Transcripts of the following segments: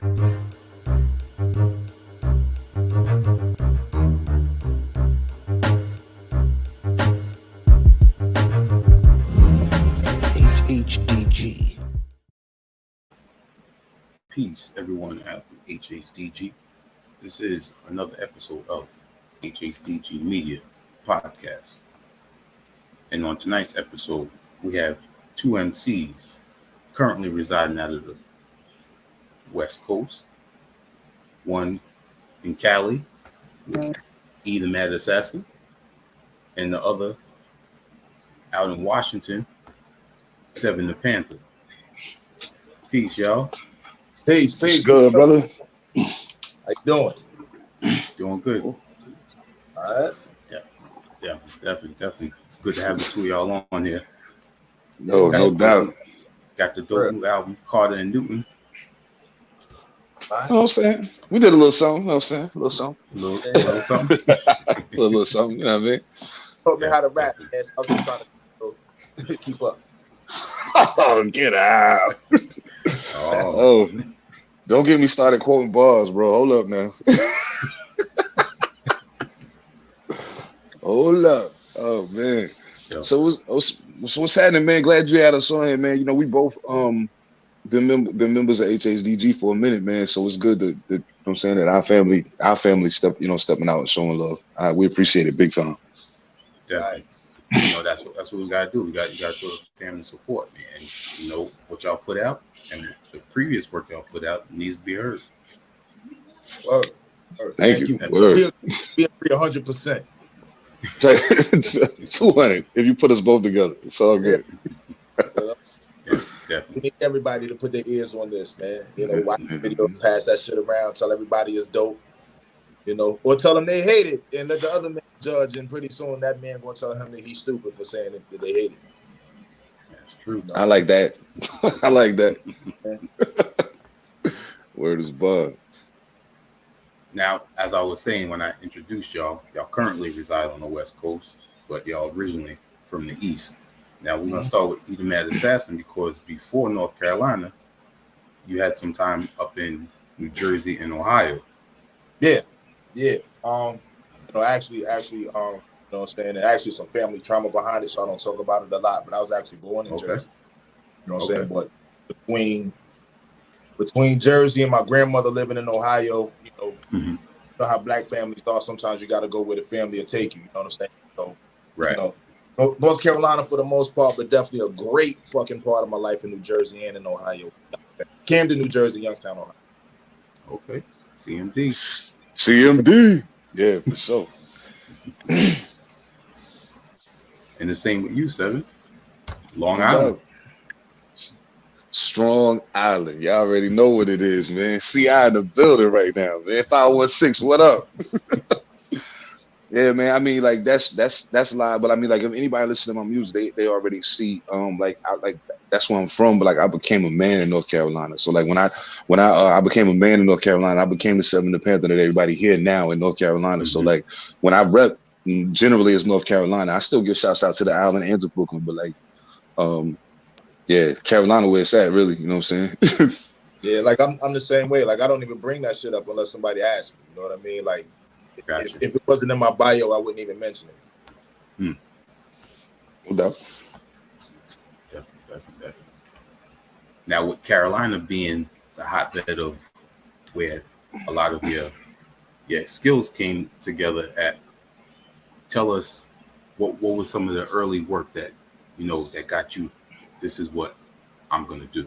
HHDG. Peace, everyone at HHDG. This is another episode of HHDG Media podcast. And on tonight's episode, we have two MCs currently residing out of the West Coast. One in Cali, ethemadassassin, and the other out in Washington, Seven Da Pantha. Peace, y'all. Peace. Good, brother. How you doing? Doing good. All right. Yeah, definitely. It's good to have the two of y'all on here. No doubt. Got the dope new album, Carter and Newton. You know what I'm saying? We did a little something, you know what I'm saying? A little something. A little something. a little something, you know what I mean? Taught me how to rap, man. So I'm just trying to keep up. Oh, get out. Oh, don't get me started quoting bars, bro. Hold up now. Hold up. Oh, man. Yo. So what's happening, man? Glad you had us on here, man. You know, we both been members of HHDG for a minute, man. So it's good to you know what I'm saying, that our family stepping out and showing love. We appreciate it big time. Definitely. You know, that's what we gotta do. You gotta show the family support, man. And you know what y'all put out and the previous work y'all put out needs to be heard. Word. Thank you. Be 100%. 200 if you put us both together. It's all good. Definitely. We need everybody to put their ears on this, man. You know, watch the video, pass that shit around, tell everybody it's dope. You know, or tell them they hate it and let the other man judge, and pretty soon that man gonna tell him that he's stupid for saying that they hate it. That's true. I like that. I like that. Word is bug. Now, as I was saying when I introduced y'all currently reside on the West Coast, but y'all originally from the East. Now we're gonna start with Ethemadassassin because before North Carolina, you had some time up in New Jersey and Ohio. Yeah. You know, actually, you know what I'm saying? And actually some family trauma behind it, so I don't talk about it a lot. But I was actually born in Jersey. You know what I'm saying? But between Jersey and my grandmother living in Ohio, you know, you know how black families are. Sometimes you got to go where the family will take you. You know what I'm saying? So, right. You know, North Carolina for the most part, but definitely a great fucking part of my life in New Jersey and in Ohio. Camden, New Jersey, Youngstown, Ohio. Okay. CMD. Yeah, for sure. And the same with you, Seven. Long Island. Strong Island. Y'all already know what it is, man. CI in the building right now, man. 516, what up? Yeah, man. I mean, like that's live, but I mean, like if anybody listen to my music, they already see that's where I'm from. But like I became a man in North Carolina. So like when I became a man in North Carolina, I became the Seven Da Pantha that everybody here now in North Carolina. So like when I rep generally as North Carolina, I still give shouts out to the island and to Brooklyn, but like yeah, Carolina where it's at, really. You know what I'm saying? Yeah, like I'm the same way. Like I don't even bring that shit up unless somebody asks me. You know what I mean? Like Gotcha. if it wasn't in my bio, I wouldn't even mention it. No doubt. Definitely. Now with Carolina being the hotbed of where a lot of your skills came together at, tell us what was some of the early work that you know that got you, this is what I'm gonna do.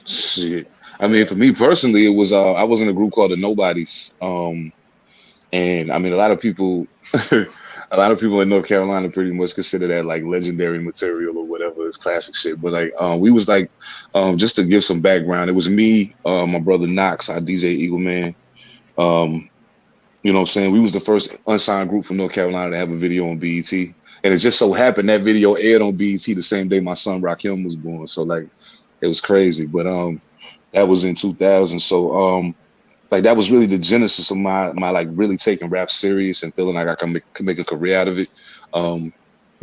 Shit. I mean, for me personally, it was I was in a group called the Nobodies, and I mean, a lot of people in North Carolina pretty much consider that like legendary material or whatever. It's classic shit. But like, we was like, just to give some background, it was me, my brother Knox, our DJ Eagle Man. You know what I'm saying? We was the first unsigned group from North Carolina to have a video on BET, and it just so happened that video aired on BET the same day my son Rakim was born. So like, it was crazy. But that was in 2000. So like that was really the genesis of my like really taking rap serious and feeling like I can make a career out of it. You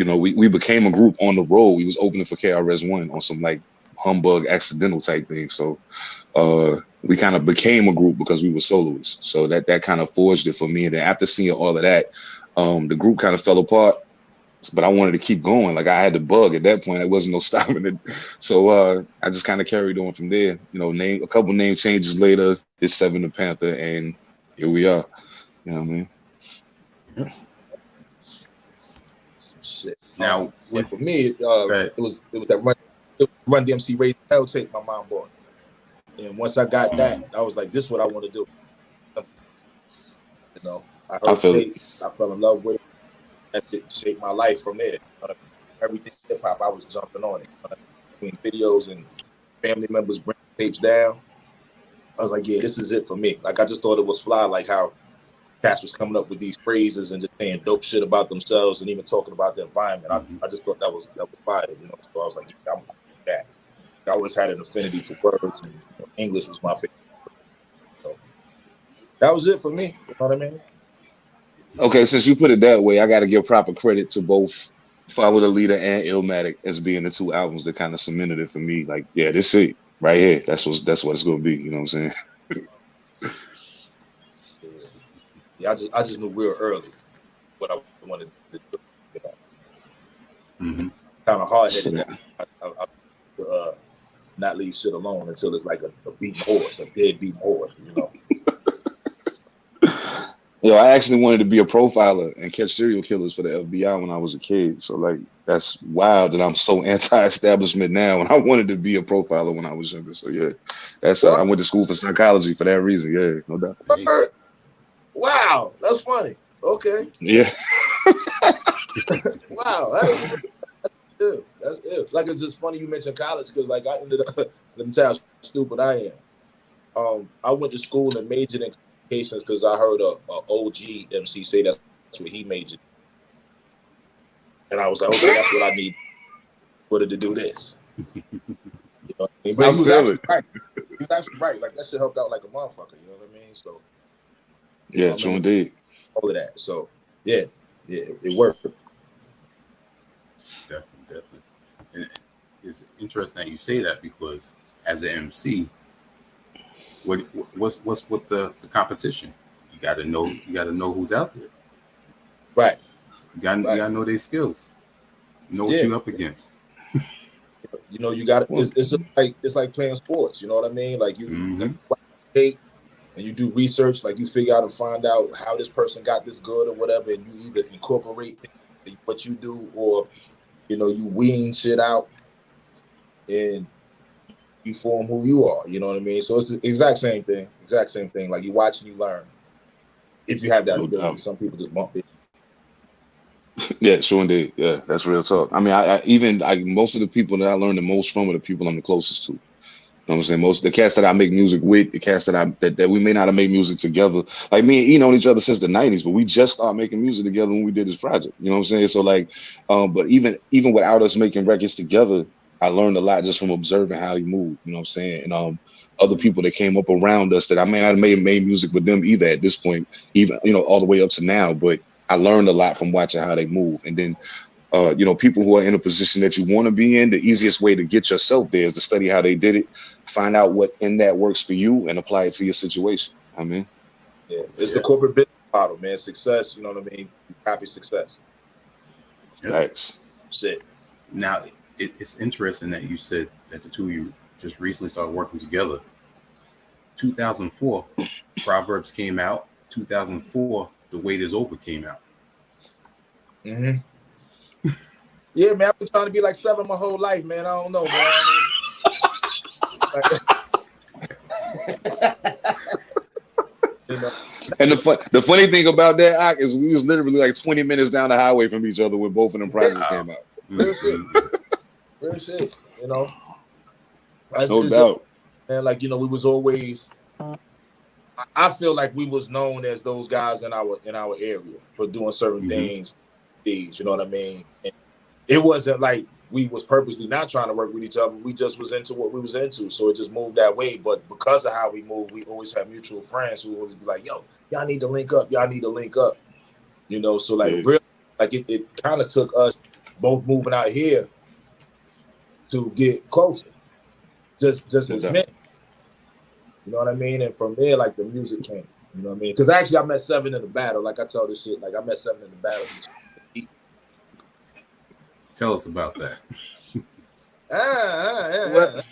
know, we became a group on the road. We was opening for KRS-One on some like humbug, accidental type thing. So we kind of became a group because we were soloists. So that kind of forged it for me. And then after seeing all of that, the group kind of fell apart. But I wanted to keep going. Like I had the bug at that point. There wasn't no stopping it. So I just kind of carried on from there. You know, a couple name changes later. It's Seven Da Pantha, and here we are. You know what I mean? Shit. Now, for me, it was that Run DMC Raised Hell tape my mom bought, and once I got that, I was like, "This is what I want to do." You know, I heard tape, I fell in love with it. That it shaped my life from there. Everything hip hop, I was jumping on it. Between videos and family members bringing tapes down, I was like, "Yeah, this is it for me." Like I just thought it was fly, like how Cass was coming up with these phrases and just saying dope shit about themselves and even talking about the environment. I just thought that was fire, you know. So I was like, yeah, I'm gonna do that. I always had an affinity for words, and English was my favorite. So that was it for me. You know what I mean? Okay, since you put it that way, I got to give proper credit to both Follow the Leader and Illmatic as being the two albums that kind of cemented it for me. Like, yeah, this it right here. That's what it's gonna be. You know what I'm saying? Yeah, I just knew real early what I wanted to do. You know? Kind of hard-headed. I not leave shit alone until it's like a beaten horse, a dead beaten horse, you know. Yo, I actually wanted to be a profiler and catch serial killers for the FBI when I was a kid. So like that's wild that I'm so anti-establishment now, and I wanted to be a profiler when I was younger. So yeah, that's I went to school for psychology for that reason. Yeah, no doubt. Wow, that's funny. Okay. Yeah. Wow, that's it. Like it's just funny you mentioned college because like I ended up. Let me tell you how stupid I am. I went to school and majored in communications because I heard a OG MC say that's what he majored. And I was like, okay, that's what I need. Wanted to do this. You know what I mean? But he was actually right. He was actually right. Like that shit helped out like a motherfucker. You know what I mean? So. Yeah, true indeed. All of that. So yeah, it worked. Definitely. And it's interesting that you say that because as an MC, what's with the competition? You gotta know who's out there. Right. You gotta know their skills. Know what you're up against. You know, you got it's just like playing sports. You know what I mean? Like you take and you do research, like you figure out and find out how this person got this good or whatever, and you either incorporate what you do or you know you wean shit out and you form who you are. You know what I mean? So it's the exact same thing. Like you watch and you learn. If you have that ability, some people just bump it. Yeah, sure indeed. Yeah, that's real talk. I mean, I even most of the people that I learned the most from are the people I'm the closest to. You know what I'm saying? Most of the cats that I make music with, the cats that we may not have made music together. Like me and E known each other since the 90s, but we just started making music together when we did this project. You know what I'm saying? So like, but even without us making records together, I learned a lot just from observing how he moved. You know what I'm saying? And other people that came up around us that I may not have made music with them either at this point, even all the way up to now. But I learned a lot from watching how they move, and then. People who are in a position that you want to be in, the easiest way to get yourself there is to study how they did it, find out what in that works for you, and apply it to your situation. I mean, it's the corporate business model, man. Success, you know what I mean? Happy success. Thanks. Shit. Now, it's interesting that you said that the two of you just recently started working together. 2004, Proverbs came out. 2004, The Wait Is Over came out. Yeah, man, I've been trying to be like Seven my whole life, man. I don't know, man. And the funny thing about that, Ak, is we was literally like 20 minutes down the highway from each other when both of them projects came out. Real shit. You know, no doubt. And like we was always. I feel like we was known as those guys in our area for doing certain things. You know what I mean? And it wasn't like we was purposely not trying to work with each other. We just was into what we was into, so it just moved that way. But because of how we moved, we always had mutual friends who always be like, "Yo, y'all need to link up. You know, so like, really, like it kind of took us both moving out here to get closer. just as men. You know what I mean? And from there, like the music came. You know what I mean? Because actually, I met Seven in the battle. Like I tell this shit, like I met Seven in the battle. Tell us about that. What?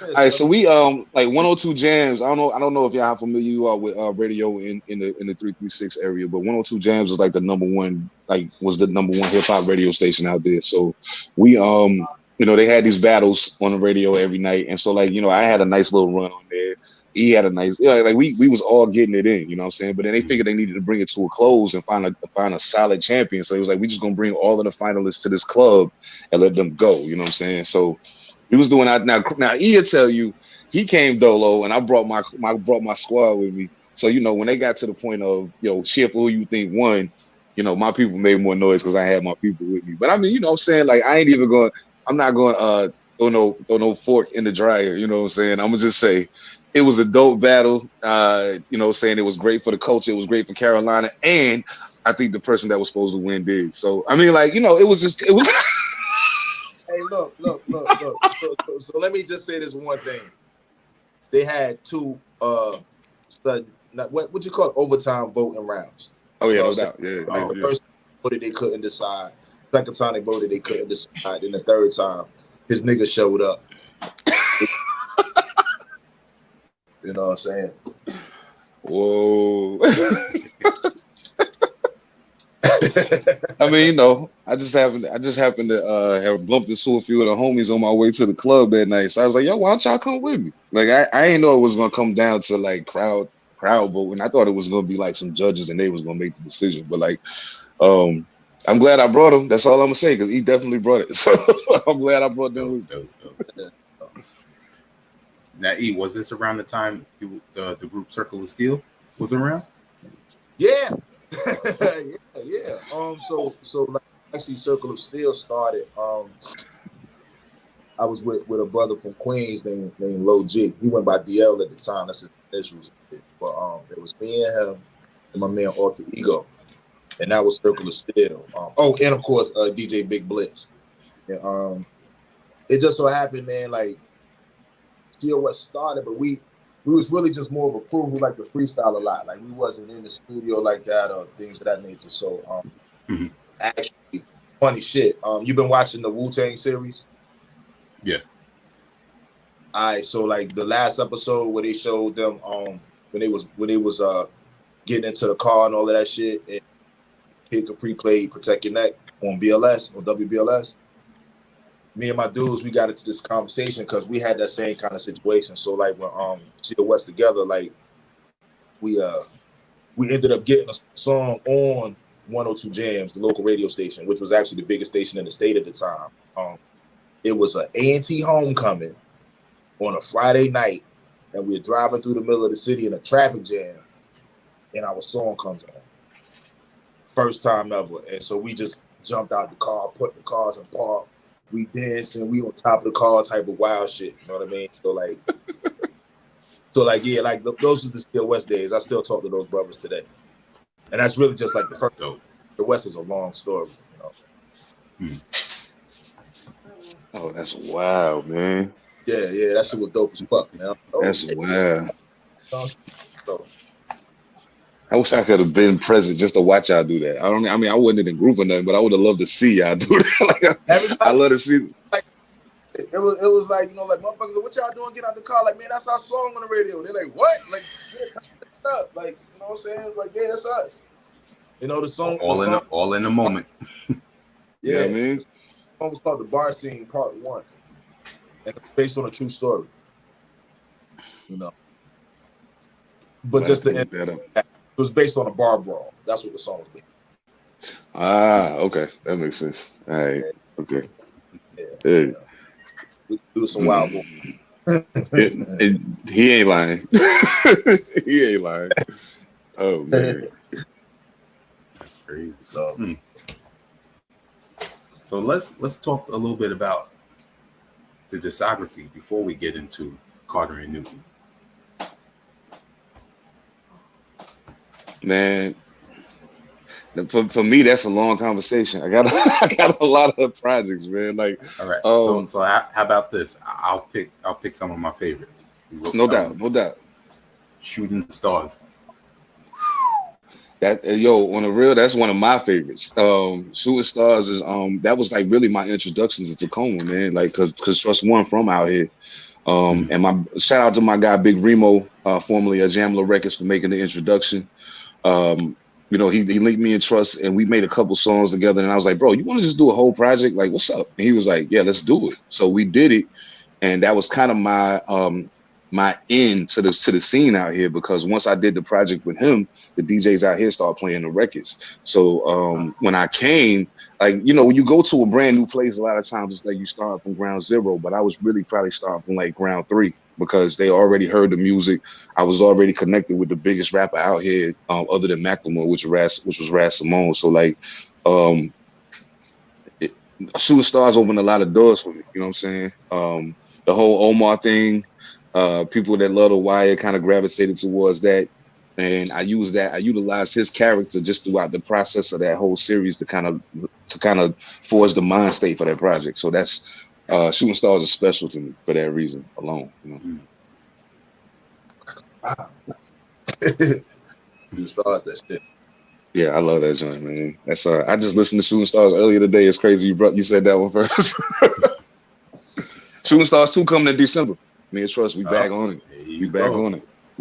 All right, so we like 102 Jams. I don't know if y'all how familiar you are with radio in the 336 area, but 102 Jams is like the number one, like was the number one hip hop radio station out there. So we you know, they had these battles on the radio every night, and so like, you know, I had a nice little run on there. He had a nice, you know, like we was all getting it in, you know what I'm saying? But then they figured they needed to bring it to a close and find a solid champion. So it was like, we just gonna bring all of the finalists to this club and let them go, you know what I'm saying? So we was doing that. Now he'll tell you he came dolo, and I brought my squad with me. So you know, when they got to the point of, you know, cheer for who you think won, you know, my people made more noise because I had my people with me. But I mean, you know what I'm saying? Like I'm not going throw no fork in the dryer, you know what I'm saying? I'm gonna just say it was a dope battle. You know what I'm saying? It was great for the culture, it was great for Carolina, and I think the person that was supposed to win did. So I mean, like, you know, it was Hey, look. So let me just say this one thing. They had two what you call it, overtime voting rounds. Oh yeah, You know no doubt. Yeah. the first time they voted, they couldn't decide. Second time they voted, they couldn't decide. Then the third time, his nigga showed up. You know what I'm saying? Whoa. I mean, you know, I just happened to have bumped into a few of the homies on my way to the club that night. So I was like, yo, why don't y'all come with me? Like I ain't know it was gonna come down to like crowd voting. I thought it was gonna be like some judges and they was gonna make the decision. But like I'm glad I brought him. That's all I'm gonna say, because he definitely brought it. So I'm glad I brought them with me. Now, E, was this around the time the group Circle of Steel was around? Yeah. yeah. So like actually Circle of Steel started. I was with a brother from Queens named Low G. He went by DL at the time. That's his initials. But it was me and him and my man Alter Ego. And that was Circle of Steel. And of course DJ Big Blitz. And it just so happened, man, like Steel West started, but we was really just more of a crew who liked to freestyle a lot. Like we wasn't in the studio like that or things of that nature. So actually funny shit. You've been watching the Wu-Tang series? Yeah. All right, so like the last episode where they showed them when they was getting into the car and all of that shit, and Kid Capri played Protect Your Neck on BLS or WBLS. Me and my dudes, we got into this conversation because we had that same kind of situation. So like when Steel West together, like we ended up getting a song on 102 Jams, the local radio station, which was actually the biggest station in the state at the time. It was an A&T homecoming on a Friday night, and we were driving through the middle of the city in a traffic jam, and our song comes on. First time ever. And so we just jumped out the car, put the cars in park, we dancing, we on top of the car type of wild shit. You know what I mean? So like, yeah, like those are the Steel West days. I still talk to those brothers today. And that's really just like the first. Dope. The West is a long story, you know. Oh, that's wild, man. Yeah, that shit was dope as fuck, man. That's wild. So, I wish I could have been present just to watch y'all do that. I mean, I wasn't in the group or nothing, but I would have loved to see y'all do that. Like, I love to see. Like, it was like, you know, like motherfuckers, what y'all doing? Get out the car, like, man, that's our song on the radio. They're like, what? Like, yeah, up. Like, you know what I'm saying? It's like, yeah, it's us. You know, the song all in the moment. Yeah, I mean, the song was called The Bar Scene Part 1, and it's based on a true story. You know, but just the end. It was based on a bar brawl. That's what the song was based. Okay, that makes sense. All right, okay. Yeah. We do some wild boy. He ain't lying. He ain't lying. Oh man, that's crazy. So let's talk a little bit about the discography before we get into Carter and Newton. Man, For me, that's a long conversation. I got I got a lot of projects, man. Like, All right. So how about this? I'll pick some of my favorites. no doubt, no doubt. Shooting Stars. That yo, on the real, that's one of my favorites. Shooting Stars is that was like really my introduction to Tacoma, man. Like, cause Trust One from out here. And my shout out to my guy Big Remo, formerly of Jamla Records, for making the introduction. He linked me in Trust, and we made a couple songs together. And I was like, bro, you want to just do a whole project? Like, what's up? And he was like, yeah, let's do it. So we did it, and that was kind of my end to the scene out here, because once I did the project with him, the DJs out here started playing the records. So when I came, like, when you go to a brand new place, a lot of times it's like you start from ground zero, but I was really probably starting from like ground three, because they already heard the music. I was already connected with the biggest rapper out here, other than Macklemore, which was Ras Simone. So like, Shooting Stars opened a lot of doors for me. You know what I'm saying? The whole Omar thing, people that love The Wire kind of gravitated towards that. And I utilized his character just throughout the process of that whole series to kind of forge the mind state for that project. So that's Shooting Stars is special to me for that reason alone. Wow. Shooting Stars, that shit. Yeah, I love that joint, man. That's I just listened to Shooting Stars earlier today. It's crazy you said that one first. Shooting Stars 2 coming in December. Me and Trust, we back on it. We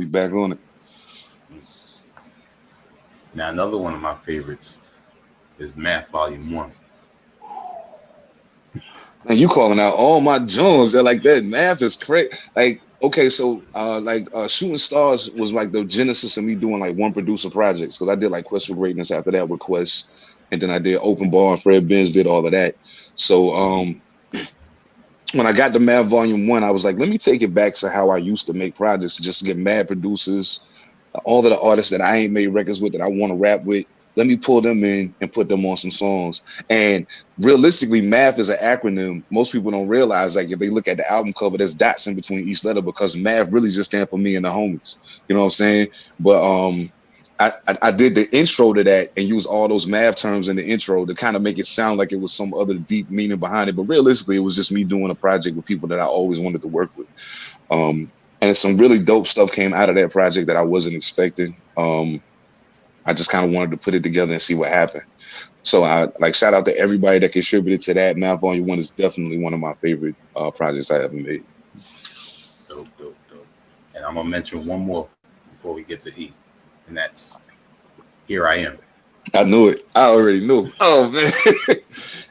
back on it. Now another one of my favorites is Math Volume 1. Man, you calling out all my Jones. They're like, that math is crazy. Like, okay, so Shooting Stars was like the genesis of me doing like one producer projects, because I did like Quest for Greatness after that with Quest, and then I did Open Bar, and Fred Benz did all of that. So when I got to Math Volume 1, I was like, let me take it back to how I used to make projects, just to get mad producers, all of the artists that I ain't made records with that I want to rap with. Let me pull them in and put them on some songs. And realistically, math is an acronym. Most people don't realize, like, if they look at the album cover, there's dots in between each letter, because math really just stands for me and the homies. You know what I'm saying? But I did the intro to that and used all those math terms in the intro to kind of make it sound like it was some other deep meaning behind it. But realistically, it was just me doing a project with people that I always wanted to work with. And some really dope stuff came out of that project that I wasn't expecting. I just kind of wanted to put it together and see what happened. So I shout out to everybody that contributed to that. Math Volume 1 is definitely one of my favorite projects I ever made. Dope. And I'm gonna mention one more before we get to E, and that's Here I Am. I knew it. I already knew. Oh man,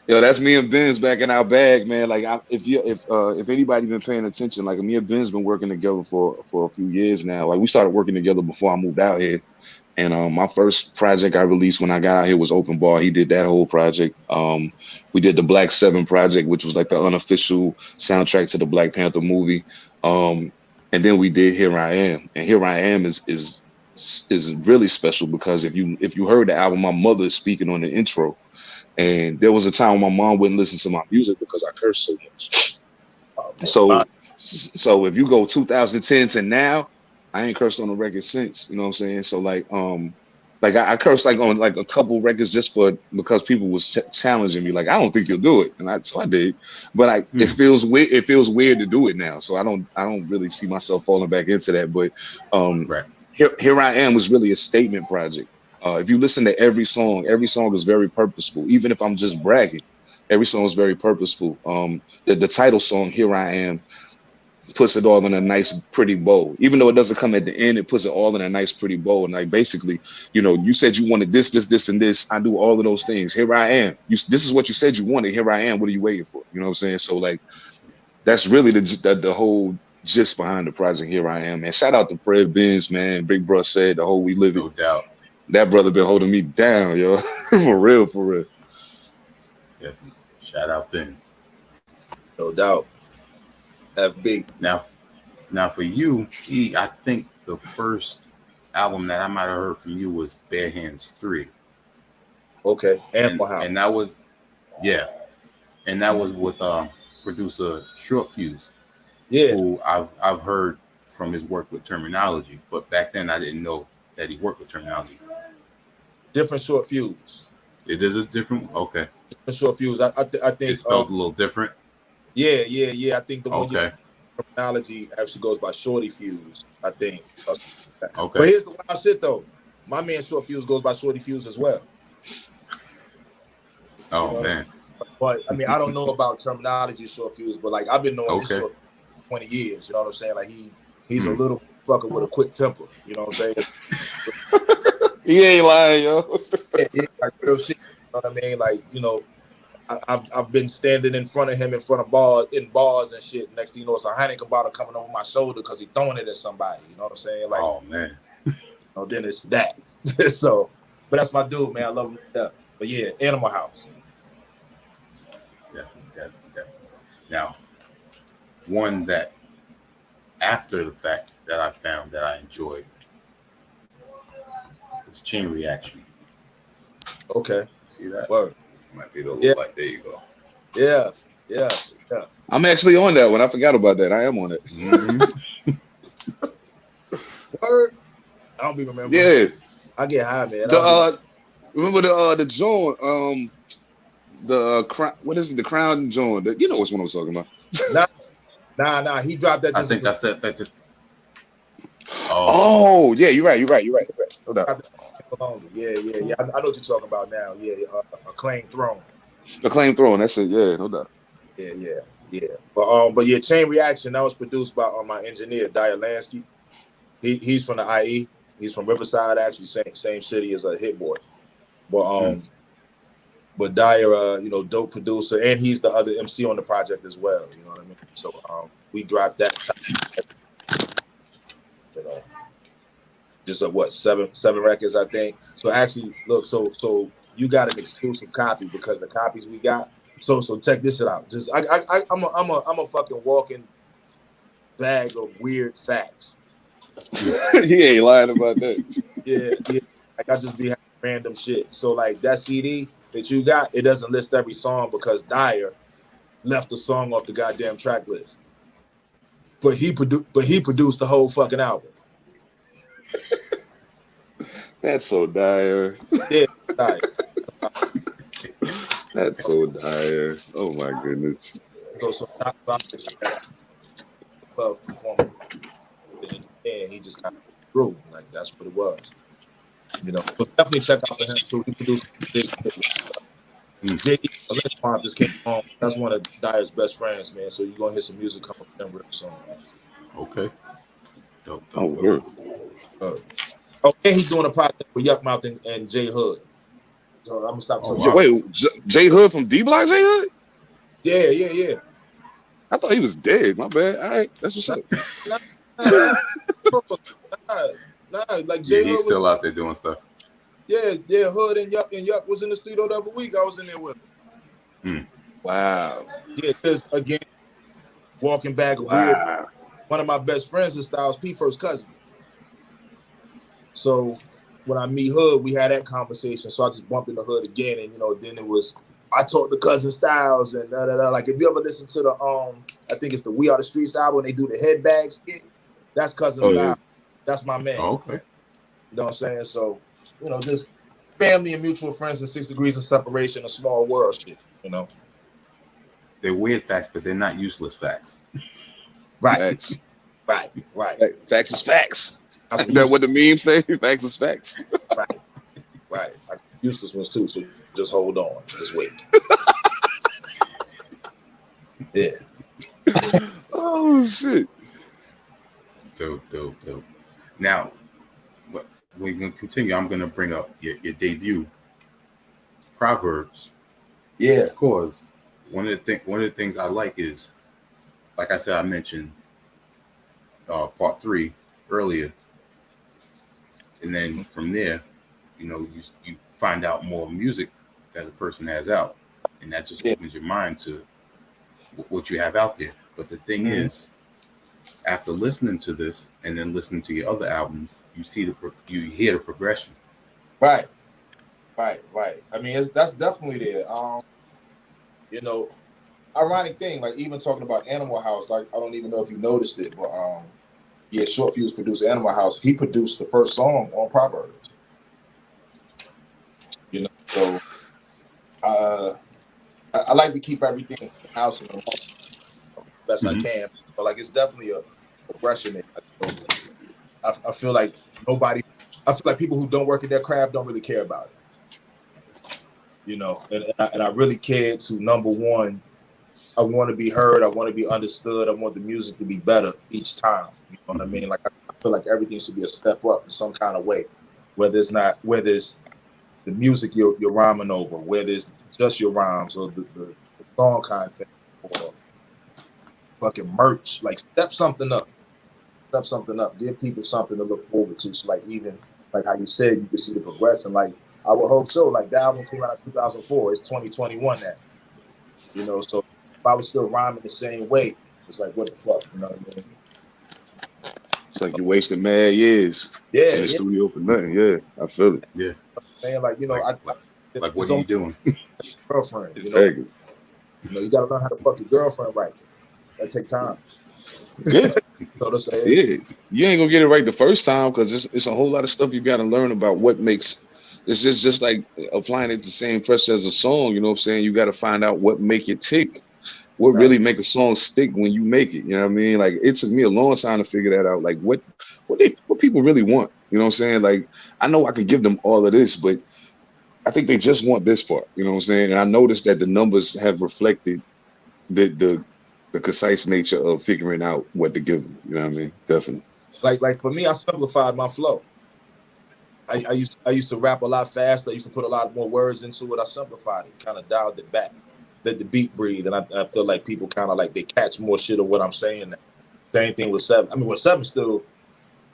yo, that's me and Benz back in our bag, man. Like, if anybody been paying attention, like, me and Benz been working together for a few years now. Like, we started working together before I moved out here. And my first project I released when I got out here was Open Bar. He did that whole project. We did the Black 7 project, which was like the unofficial soundtrack to the Black Panther movie. And then we did Here I Am. And Here I Am is really special, because if you heard the album, my mother is speaking on the intro. And there was a time when my mom wouldn't listen to my music because I cursed so much. So if you go 2010 to now, I ain't cursed on the record since. You know what I'm saying? So like I cursed like on like a couple records just because people was challenging me. Like, I don't think you'll do it, and so I did. But it feels weird. It feels weird to do it now. So I don't really see myself falling back into that. But Right. Here I Am was really a statement project. If you listen to every song is very purposeful. Even if I'm just bragging, every song is very purposeful. The title song, Here I Am, puts it all in a nice, pretty bow. Even though it doesn't come at the end, it puts it all in a nice, pretty bow. And like, basically, you said you wanted this, and this. I do all of those things. Here I am. This is what you said you wanted. Here I am. What are you waiting for? You know what I'm saying? So like, that's really the whole gist behind the project. Here I Am, man. Shout out to Fred Benz, man. Big Bro said the whole We Live It. No doubt. That brother been holding me down, yo. For real. Definitely. Shout out Benz. No doubt. That big. Now for you, E, I think the first album that I might have heard from you was Bare Hands 3. Okay. And that was, and that was with producer Short Fuse. Yeah. Who I've heard from his work with Terminology, but back then I didn't know that he worked with Terminology. Different Short Fuse. It is a different. Okay. Different Short Fuse. I think It's spelled a little different. Yeah. I think the one you Okay. terminology actually goes by Shorty Fuse. I think. Okay. But here's the wild shit though. My man Short Fuse goes by Shorty Fuse as well. Oh, you know? man. But I mean, I don't know about terminology Short Fuse, but like I've been knowing this Okay. Short for 20 years. You know what I'm saying? Like he's a little fucker with a quick temper. You know what I'm saying? He ain't lying, yo. Yeah, like real shit. You know what I mean? Like, you know, I've been standing in front of him in bars and shit. Next thing you know, it's a Heineken bottle coming over my shoulder because he throwing it at somebody. You know what I'm saying? Like, oh, man. Then it's that. So, but that's my dude, man. I love him to death. But yeah, Animal House. Definitely. Now, one that after the fact that I found that I enjoyed was Chain Reaction. Okay. See that? Word. Might be a little like, there you go. Yeah. I'm actually on that one. I forgot about that. I am on it. Mm-hmm. Word. I don't even remember. Yeah. I get high, man. Remember the joint, what is it? The Crown joint. You know which one I was talking about. Nah. He dropped that. I think I said that just. Oh, yeah, you're right. No doubt. Yeah. I know what you're talking about now. Yeah, Acclaimed Throne. Acclaimed Throne. That's it. Yeah, no doubt. Yeah. But yeah, Chain Reaction. That was produced by my engineer Dyer Lansky. He's from the IE. He's from Riverside, actually, same city as a Hit Boy. But Dyer, dope producer, and he's the other MC on the project as well. You know what I mean? So we dropped that. Just seven records, I think. So actually, look, so you got an exclusive copy because the copies we got. So check this shit out. Just I'm a fucking walking bag of weird facts. He ain't lying about that. Yeah. Like I just be having random shit. So like that CD that you got, it doesn't list every song because Dyer left the song off the goddamn track list. But he produced the whole fucking album. That's so dire. Yeah, Dyer. That's so dire. Oh my goodness. So performing, and he just kind of grew. Like that's what it was. So definitely check out for him too. He produced big. JD just came on. That's one of Dyer's best friends, man. So you're gonna hear some music coming from them real soon. Okay. Dope. And he's doing a project with Yuck Mouth and J Hood. So I'm gonna stop talking. Wow. Wait, J Hood from D Block, J Hood? Yeah. I thought he was dead. My bad. All right, that's what's up. Nah, like J Hood. He's still out there doing stuff. Yeah, Hood and Yuck was in the studio the other week. I was in there with him. Wow. Yeah, because again, walking back weird. One of my best friends is Styles P first cousin. So when I meet Hood, we had that conversation. So I just bumped into Hood again, and then it was I talked to Cousin Styles and Like if you ever listen to the I think it's the We Are the Streets album, and they do the head bag skit. That's Cousin Styles. Yeah. That's my man. Oh, okay. You know what I'm saying? So just family and mutual friends and 6 degrees of separation, a small world shit. They're weird facts, but they're not useless facts. Right. Facts. Right. Facts is facts. That's what the memes say. Facts is facts. Right. Useless ones too. So just hold on. Just wait. Yeah. Oh shit. Dope. Now, we're gonna continue. I'm gonna bring up your debut, Proverbs. Yeah. Because one of the things I like is, like I said, I mentioned part 3 earlier, and then from there, you find out more music that a person has out, and that just opens your mind to what you have out there. But the thing is, after listening to this and then listening to your other albums, you hear the progression. Right. I mean, that's definitely there. Ironic thing, like even talking about Animal House, like I don't even know if you noticed it, but Short Fuse produced Animal House. He produced the first song on Proverbs. So I like to keep everything in the house and the best I can. But like it's definitely a progression there. So I feel like I feel like people who don't work at their craft don't really care about it. You know, and I really care to, number one, I want to be heard. I want to be understood. I want the music to be better each time. You know what I mean? Like I feel like everything should be a step up in some kind of way. Whether it's the music you're rhyming over, whether it's just your rhymes or the song content or fucking merch. Like step something up. Step something up. Give people something to look forward to. So like even like how you said, you can see the progression. Like I would hope so. Like the album came out in 2004. It's 2021 now. You know, so if I was still rhyming the same way, it's like, what the fuck? You know what I mean? It's like you're wasting mad years in the studio for nothing. Yeah, I feel it. Yeah. Man, like, you know, like what are you doing? Girlfriend, Exactly. You got to learn how to fuck your girlfriend right. That take time. Yeah. So to say, Yeah. You ain't gonna get it right the first time because it's a whole lot of stuff you got to learn about what makes. It's just like applying it the same pressure as a song. You know what I'm saying? You got to find out what make it tick. What really make a song stick when you make it. You know what I mean? Like it took me a long time to figure that out. Like what people really want. You know what I'm saying? Like I know I could give them all of this, but I think they just want this part. You know what I'm saying? And I noticed that the numbers have reflected the concise nature of figuring out what to give them. You know what I mean? Definitely. Like for me, I simplified my flow. I used to rap a lot faster. I used to put a lot more words into it. I simplified it, kind of dialed it back, let the beat breathe, and I feel like people kind of like they catch more shit of what I'm saying now. Same thing with Seven. I mean, with Seven still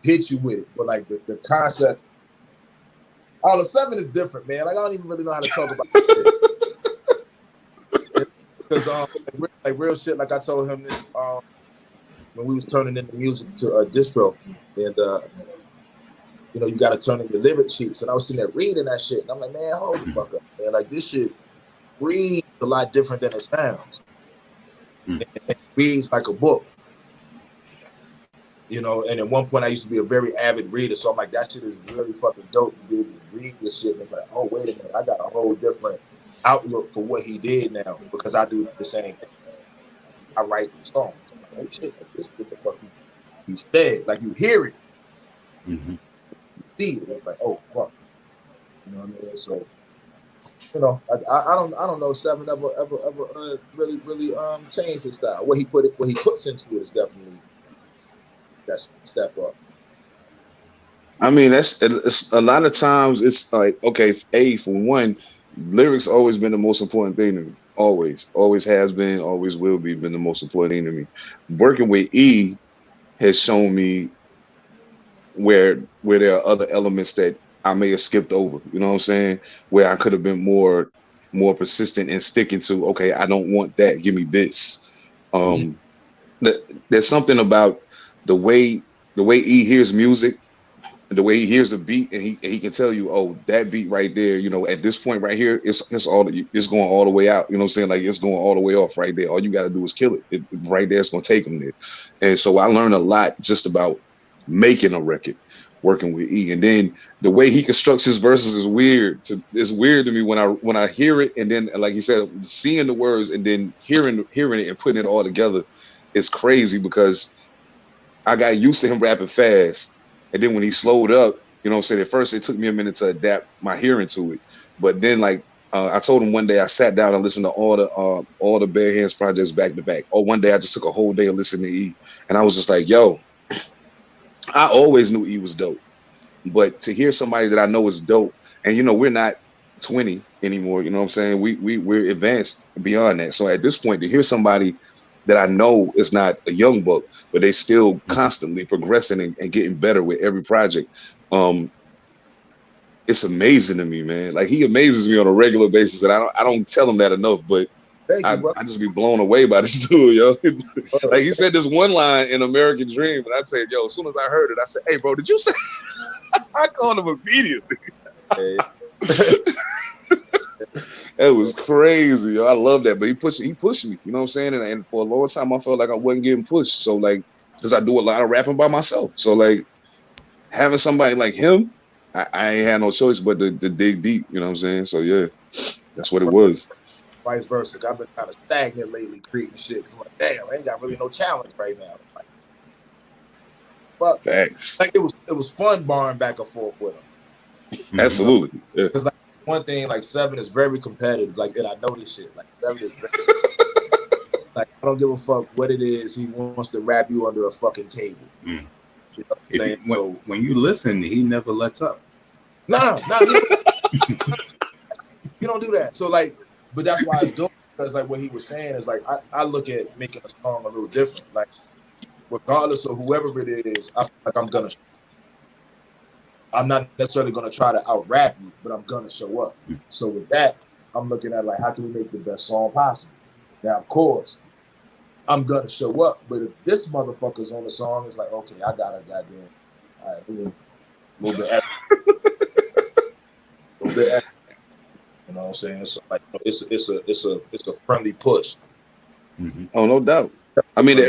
hit you with it, but like the concept. All of Seven is different, man. Like I don't even really know how to talk about it. Because like real shit. Like I told him this when we was turning in the music to distro, and you know, you got to turn in your lyric sheets. And I was sitting there reading that shit. And I'm like, man, hold the fuck up. Man. Like, this shit reads a lot different than it sounds. It reads like a book. You know, and at one point I used to be a very avid reader. So I'm like, that shit is really fucking dope to be able to read this shit. And it's like, oh, wait a minute. I got a whole different outlook for what he did now because I do the same thing. I write songs. I'm like, oh, shit. Like, this what the fuck he said. Like, you hear it. See it. It's like, oh fuck, you know what I mean? So, you know, I don't know. Seven ever really changed his style. What he puts into it is definitely that's step up. I mean, it's a lot of times it's like, okay, for one, lyrics always been the most important thing to me. Always has been, always will be been the most important thing to me. Working with E has shown me where there are other elements that I may have skipped over, you know what I'm saying? Where I could have been more persistent in sticking to, okay, I don't want that, give me this. There's something about the way E hears music, the way he hears a beat, and he can tell you, oh, that beat right there, you know, at this point right here, it's going all the way out. You know what I'm saying? Like it's going all the way off right there. All you got to do is kill it. Right there, it's gonna take him there. And so I learned a lot just about making a record, working with E, and then the way he constructs his verses is weird. It's weird to me when I hear it, and then like he said, seeing the words and then hearing it and putting it all together is crazy because I got used to him rapping fast. And then when he slowed up, you know what I'm saying? At first, it took me a minute to adapt my hearing to it. But then, like, I told him one day I sat down and listened to all the Bare Hands projects back to back. Or one day I just took a whole day of listening to E. And I was just like, yo, I always knew E was dope. But to hear somebody that I know is dope, and, you know, we're not 20 anymore, you know what I'm saying? We're advanced beyond that. So at this point, to hear somebody that I know is not a young buck, but they still constantly progressing and getting better with every project. It's amazing to me, man. Like he amazes me on a regular basis, and I don't tell him that enough, but I just be blown away by this dude, yo. Like he said this one line in American Dream, and I said, yo, as soon as I heard it, I said, hey, bro, did you say? I called him immediately. That was crazy. Yo. I love that. But he pushed me, you know what I'm saying? And for a long time I felt like I wasn't getting pushed. So like, because I do a lot of rapping by myself. So like having somebody like him, I ain't had no choice but to dig deep. You know what I'm saying? So yeah, that's what it was. Vice versa. I've been kind of stagnant lately creating shit. Cause I'm like, damn, I ain't got really no challenge right now. Like, but Facts. like it was fun barring back and forth with him. Absolutely. Yeah. Because like one thing, like Seven is very competitive. Like, and I know this shit. Like Seven is very like I don't give a fuck what it is. He wants to wrap you under a fucking table. Mm. You know when you listen, he never lets up. Nah, he don't do that. So like, but that's why it's dope. Because like what he was saying is like I look at making a song a little different. Like regardless of whoever it is, I feel like I'm not necessarily gonna try to out rap you, but I'm gonna show up. So with that, I'm looking at like how can we make the best song possible? Now of course, I'm gonna show up, but if this motherfucker's on the song, it's like okay, I got a goddamn all right, a little bit extra. You know what I'm saying? So like it's a friendly push. Mm-hmm. Oh, no doubt. I mean, the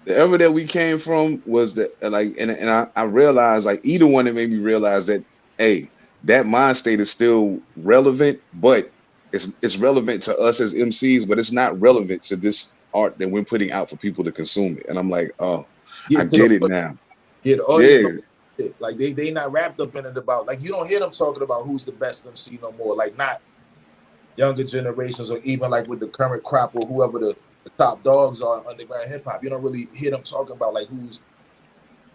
era that we came from was that like, and I realized like either one that made me realize that hey, that mind state is still relevant, but it's relevant to us as MCs, but it's not relevant to this art that we're putting out for people to consume it. And I'm like, oh, I get it now. Yeah, the audience like they not wrapped up in it about like you don't hear them talking about who's the best MC no more. Like not younger generations or even like with the current crop or whoever the top dogs are in underground hip hop. You don't really hear them talking about like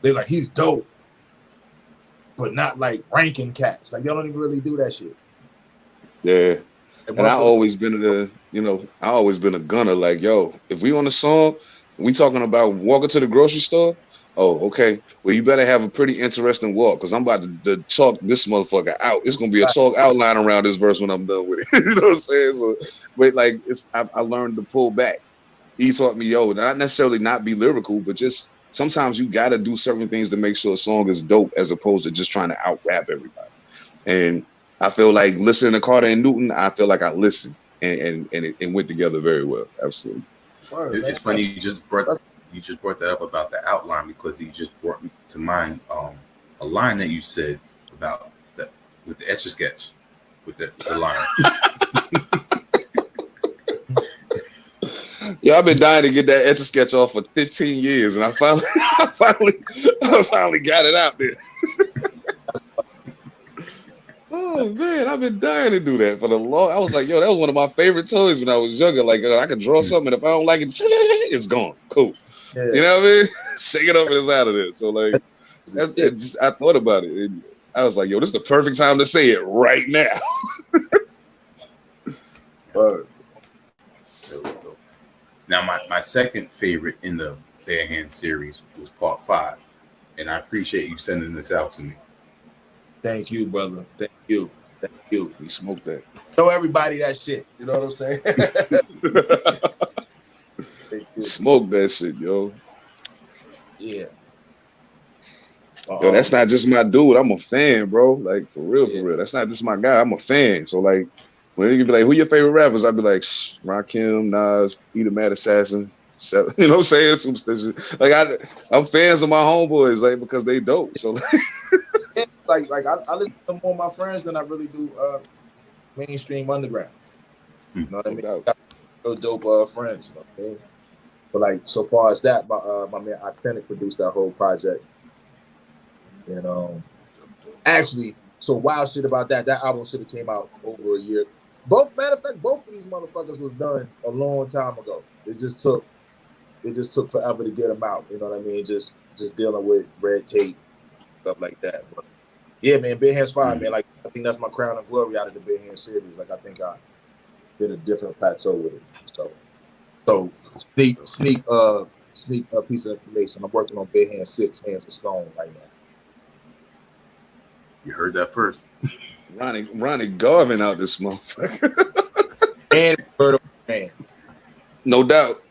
they're like he's dope, but not like ranking cats. Like they don't even really do that shit. Yeah. And I always been I always been a gunner. Like, yo, if we on a song, we talking about walking to the grocery store. Oh, okay. Well, you better have a pretty interesting walk because I'm about to chalk this motherfucker out. It's gonna be a chalk outline around this verse when I'm done with it. You know what I'm saying? So, but like, I learned to pull back. He taught me, yo, not necessarily not be lyrical, but just sometimes you gotta do certain things to make sure a song is dope, as opposed to just trying to out rap everybody. And I feel like listening to Carter and Newton, I feel like I listened and it went together very well. Absolutely. It's funny you just brought that up about the outline because you just brought me to mind a line that you said about with the Etch a Sketch with the line. Yeah, I've been dying to get that Etch a Sketch off for 15 years, and I finally got it out there. Oh man, I've been dying to do that for the long. I was like, yo, that was one of my favorite toys when I was younger. Like, I could draw something, and if I don't like it, it's gone. Cool. Yeah. You know what I mean? Shake it up and it's out of there. So like, I thought about it. And I was like, yo, this is the perfect time to say it right now. Now, my second favorite in the Bare Hand series was Part 5, and I appreciate you sending this out to me. Thank you, brother. Thank you. We smoked that. Show everybody that shit. You know what I'm saying? Smoke that shit, yo. Yeah. Yo, that's not just my dude. I'm a fan, bro. Like for real. That's not just my guy. I'm a fan. So like, when you be like, "Who your favorite rappers?" I'd be like, Rakim, Nas, Ethemadassassin. You know what I'm saying? Some stuff. Like I'm fans of my homeboys, like because they dope. So like I listen to more of my friends than I really do mainstream underground. You know what I mean? Got real dope friends. You know what I mean? But like so far as that, my man Authentic produced that whole project. And actually, so wild shit about that album should have came out over a year. Matter of fact, both of these motherfuckers was done a long time ago. It just took forever to get them out. You know what I mean? Just dealing with red tape, stuff like that. But yeah, man, Bare Hands 5, man. Like I think that's my crown and glory out of the Bare Hands series. Like I think I did a different plateau with it. So sneak piece of information. I'm working on Bare Hands 6, Hands of Stone right now. You heard that first. Ronnie Garvin out this motherfucker. And Bird Man. No doubt.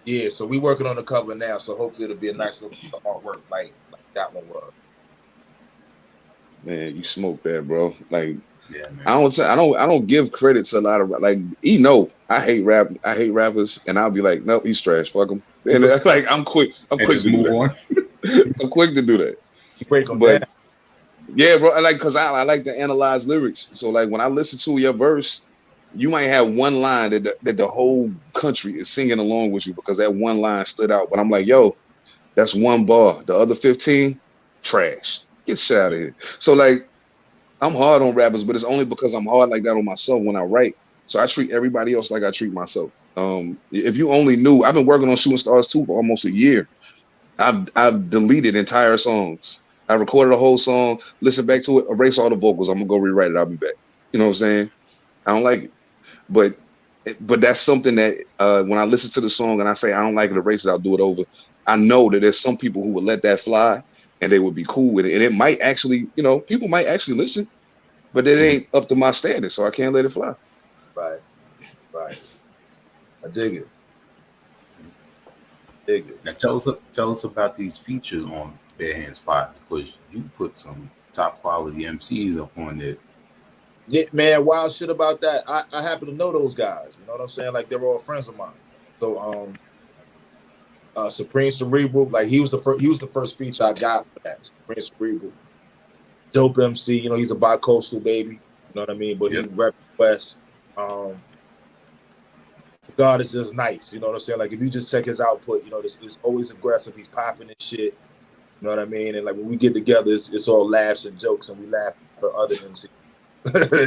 Yeah, so we working on the cover now, so hopefully it'll be a nice little artwork like that one was. Man, you smoked that, bro. Like, yeah, man. I don't give credit to a lot of like I hate rap. I hate rappers, and I'll be like, nope, he's trash. Fuck him. And like I'm quick to move on. I'm quick to do that. Break them down. Yeah, bro. Cause I like to analyze lyrics. So like when I listen to your verse, you might have one line that the whole country is singing along with you because that one line stood out. But I'm like, yo, that's one bar. The other 15, trash. Get shit out of here. So like I'm hard on rappers, but it's only because I'm hard like that on myself when I write. So I treat everybody else like I treat myself. If you only knew, I've been working on Shooting Stars 2 for almost a year. I've deleted entire songs. I recorded a whole song, listen back to it, erase all the vocals. I'm gonna go rewrite it. I'll be back. You know what I'm saying? I don't like it, but that's something that when I listen to the song and I say I don't like it, erase it. I'll do it over. I know that there's some people who would let that fly and they would be cool with it, and it might actually, people might actually listen, but it ain't up to my standard, so I can't let it fly. Right, right. I dig it. Dig it. Now tell us about these features on Bare Hands 5, because you put some top quality MCs up on there. Yeah, man, wild shit about that. I happen to know those guys. You know what I'm saying? Like they're all friends of mine. So Supreme Cerebral, like he was the first feature I got for that. Supreme Cerebral. Dope MC, he's a bi-coastal baby. You know what I mean? But he rep West. God is just nice. You know what I'm saying? Like if you just check his output, it's always aggressive. He's popping and shit. You know what I mean? And like when we get together, it's all laughs and jokes, and we laugh for other MCs.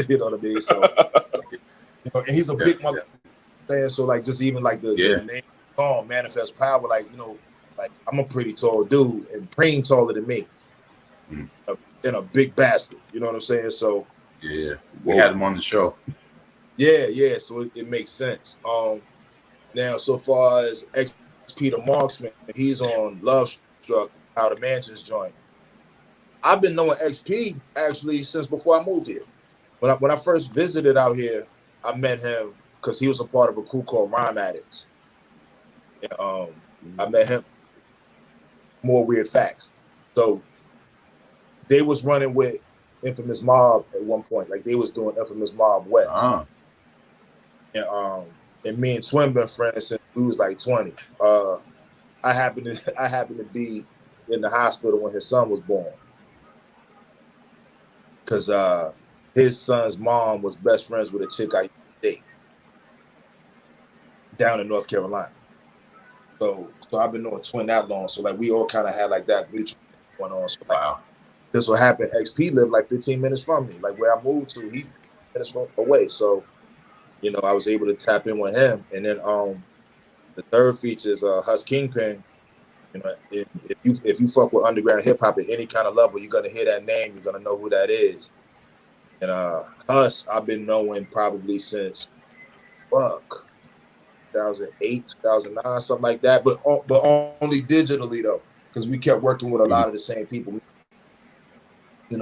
You know what I mean? So, and he's a big mother. So like just even like the name song, Manifest Power, like like I'm a pretty tall dude, and Preem taller than me, and a big bastard. You know what I'm saying? So we had him on the show. Yeah. So it makes sense. Now so far as XP the Marksman, he's on Love Struck, Out of Mansions joint. I've been knowing XP actually since before I moved here. When I first visited out here, I met him because he was a part of a crew called Rhyme Addicts. And, I met him. More Weird Facts. So they was running with Infamous Mob at one point. Like they was doing Infamous Mob West. And me and Twin been friends since we was like 20. I happened to be in the hospital when his son was born. Because his son's mom was best friends with a chick I used to date down in North Carolina. So I've been knowing Twin that long. So like we all kind of had like that mutual going on. So like this what happened. XP lived like 15 minutes from me. Like where I moved to, he minutes away. So I was able to tap in with him. And then the third feature is Hus Kingpin. If you fuck with underground hip hop at any kind of level, you're gonna hear that name. You're gonna know who that is. And Hus, I've been knowing probably since 2008, 2009, something like that. But only digitally though, because we kept working with a lot of the same people.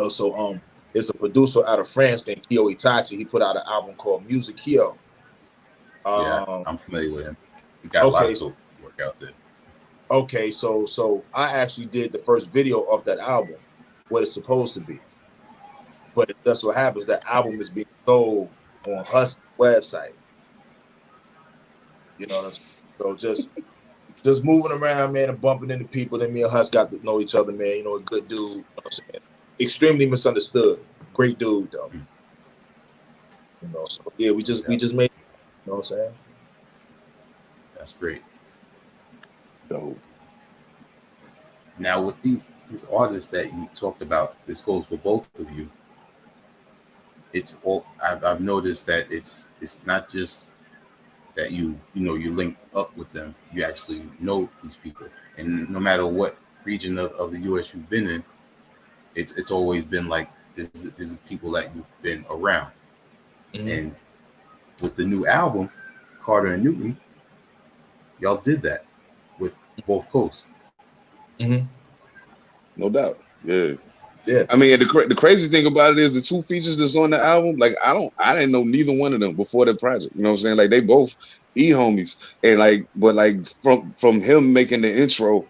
So it's a producer out of France named Kyo Itachi. He put out an album called Music Kyo. I'm familiar with him. He got a lot of work out there. Okay, so I actually did the first video of that album, what it's supposed to be. But that's what happens. That album is being sold on Hus' website. You know what I'm saying? So just moving around, man, and bumping into people. Then me and Hus got to know each other, man. A good dude. You know what I'm saying? Extremely misunderstood. Great dude, though. So yeah, we just made. You know what I'm saying? That's great. Dope. Now with these artists that you talked about, this goes for both of you. It's all I've noticed that it's not just that you link up with them. You actually know these people, and no matter what region of the U.S. you've been in, it's always been like this is people that you've been around. And with the new album, Carter and Newton, y'all did that with both coasts. No doubt. Yeah. I mean, the crazy thing about it is the two features that's on the album. Like I didn't know neither one of them before the project. You know what I'm saying? Like they both homies, and but from him making the intro,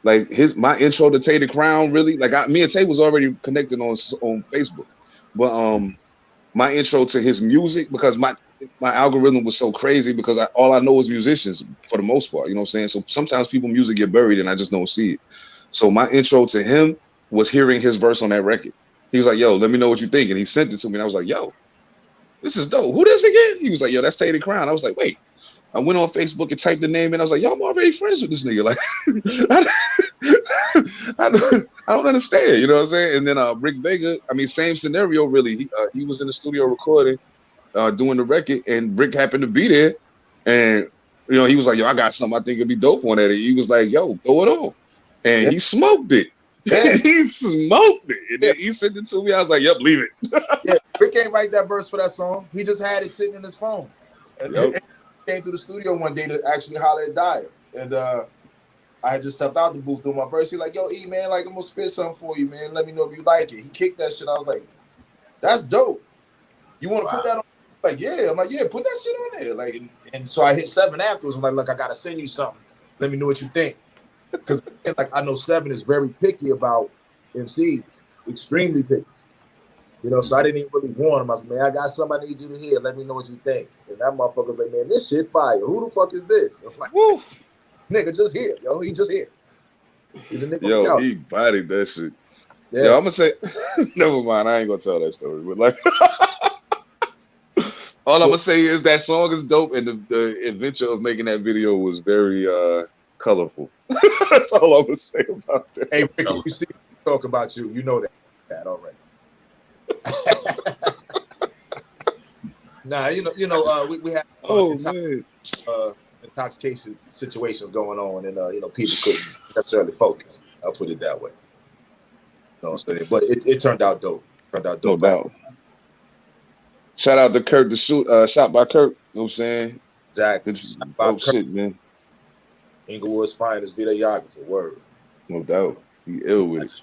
like my intro to Tay the Crown really me and Tay was already connected on Facebook, but my intro to his music, because my algorithm was so crazy because all I know is musicians for the most part. You know what I'm saying? So sometimes people music get buried and I just don't see it. So my intro to him was hearing his verse on that record. He was like, yo, let me know what you think. And he sent it to me. And I was like, yo, this is dope. Who this again? He was like, yo, that's Taty Crown. I was like, wait. I went on Facebook and typed the name in. I was like, yo, I'm already friends with this nigga. Like, I don't understand. You know what I'm saying? And then Rick Vega, I mean, same scenario, really. He was in the studio recording, doing the record, and Rick happened to be there. And, you know, he was like, yo, I got something I think it'd be dope on that. And he was like, yo, throw it on. And he smoked it. Yeah. He smoked it. And then he sent it to me. I was like, yep, leave it. Yeah, Rick ain't write that verse for that song. He just had it sitting in his phone. And he came through the studio one day to actually holler at Dyer. And I had just stepped out the booth doing my verse. He's like, yo, E, man, like, I'm going to spit something for you, man. Let me know if you like it. He kicked that shit. I was like, that's dope. You want to put that on? Like, yeah. I'm like, yeah, put that shit on there. Like, and so I hit Seven afterwards. I'm like, look, I got to send you something. Let me know what you think. Because, like, I know Seven is very picky about MCs. Extremely picky. You know, so I didn't even really warn him. I was like, man, I got something I need you to hear. Let me know what you think. And that motherfucker's like, man, this shit fire. Who the fuck is this? I'm like, woo, nigga, just here, yo. He just here. Yo, he bodied that shit. Yeah. Yo, I'm gonna say, never mind. I ain't gonna tell that story. But like, all I'm gonna say is that song is dope, and the adventure of making that video was very colorful. That's all I'm gonna say about that. Hey, Rick, you see me talk about you. You know that already. Nah, we have intoxication situations going on, and people couldn't necessarily focus. I'll put it that way. So, but it turned out dope. No doubt. Shout out to Kurt, the suit, shot by Kurt. You know what I'm saying? Exactly. Dope shit, man. Inglewood's finest videographer. Word. No doubt. He ill with it.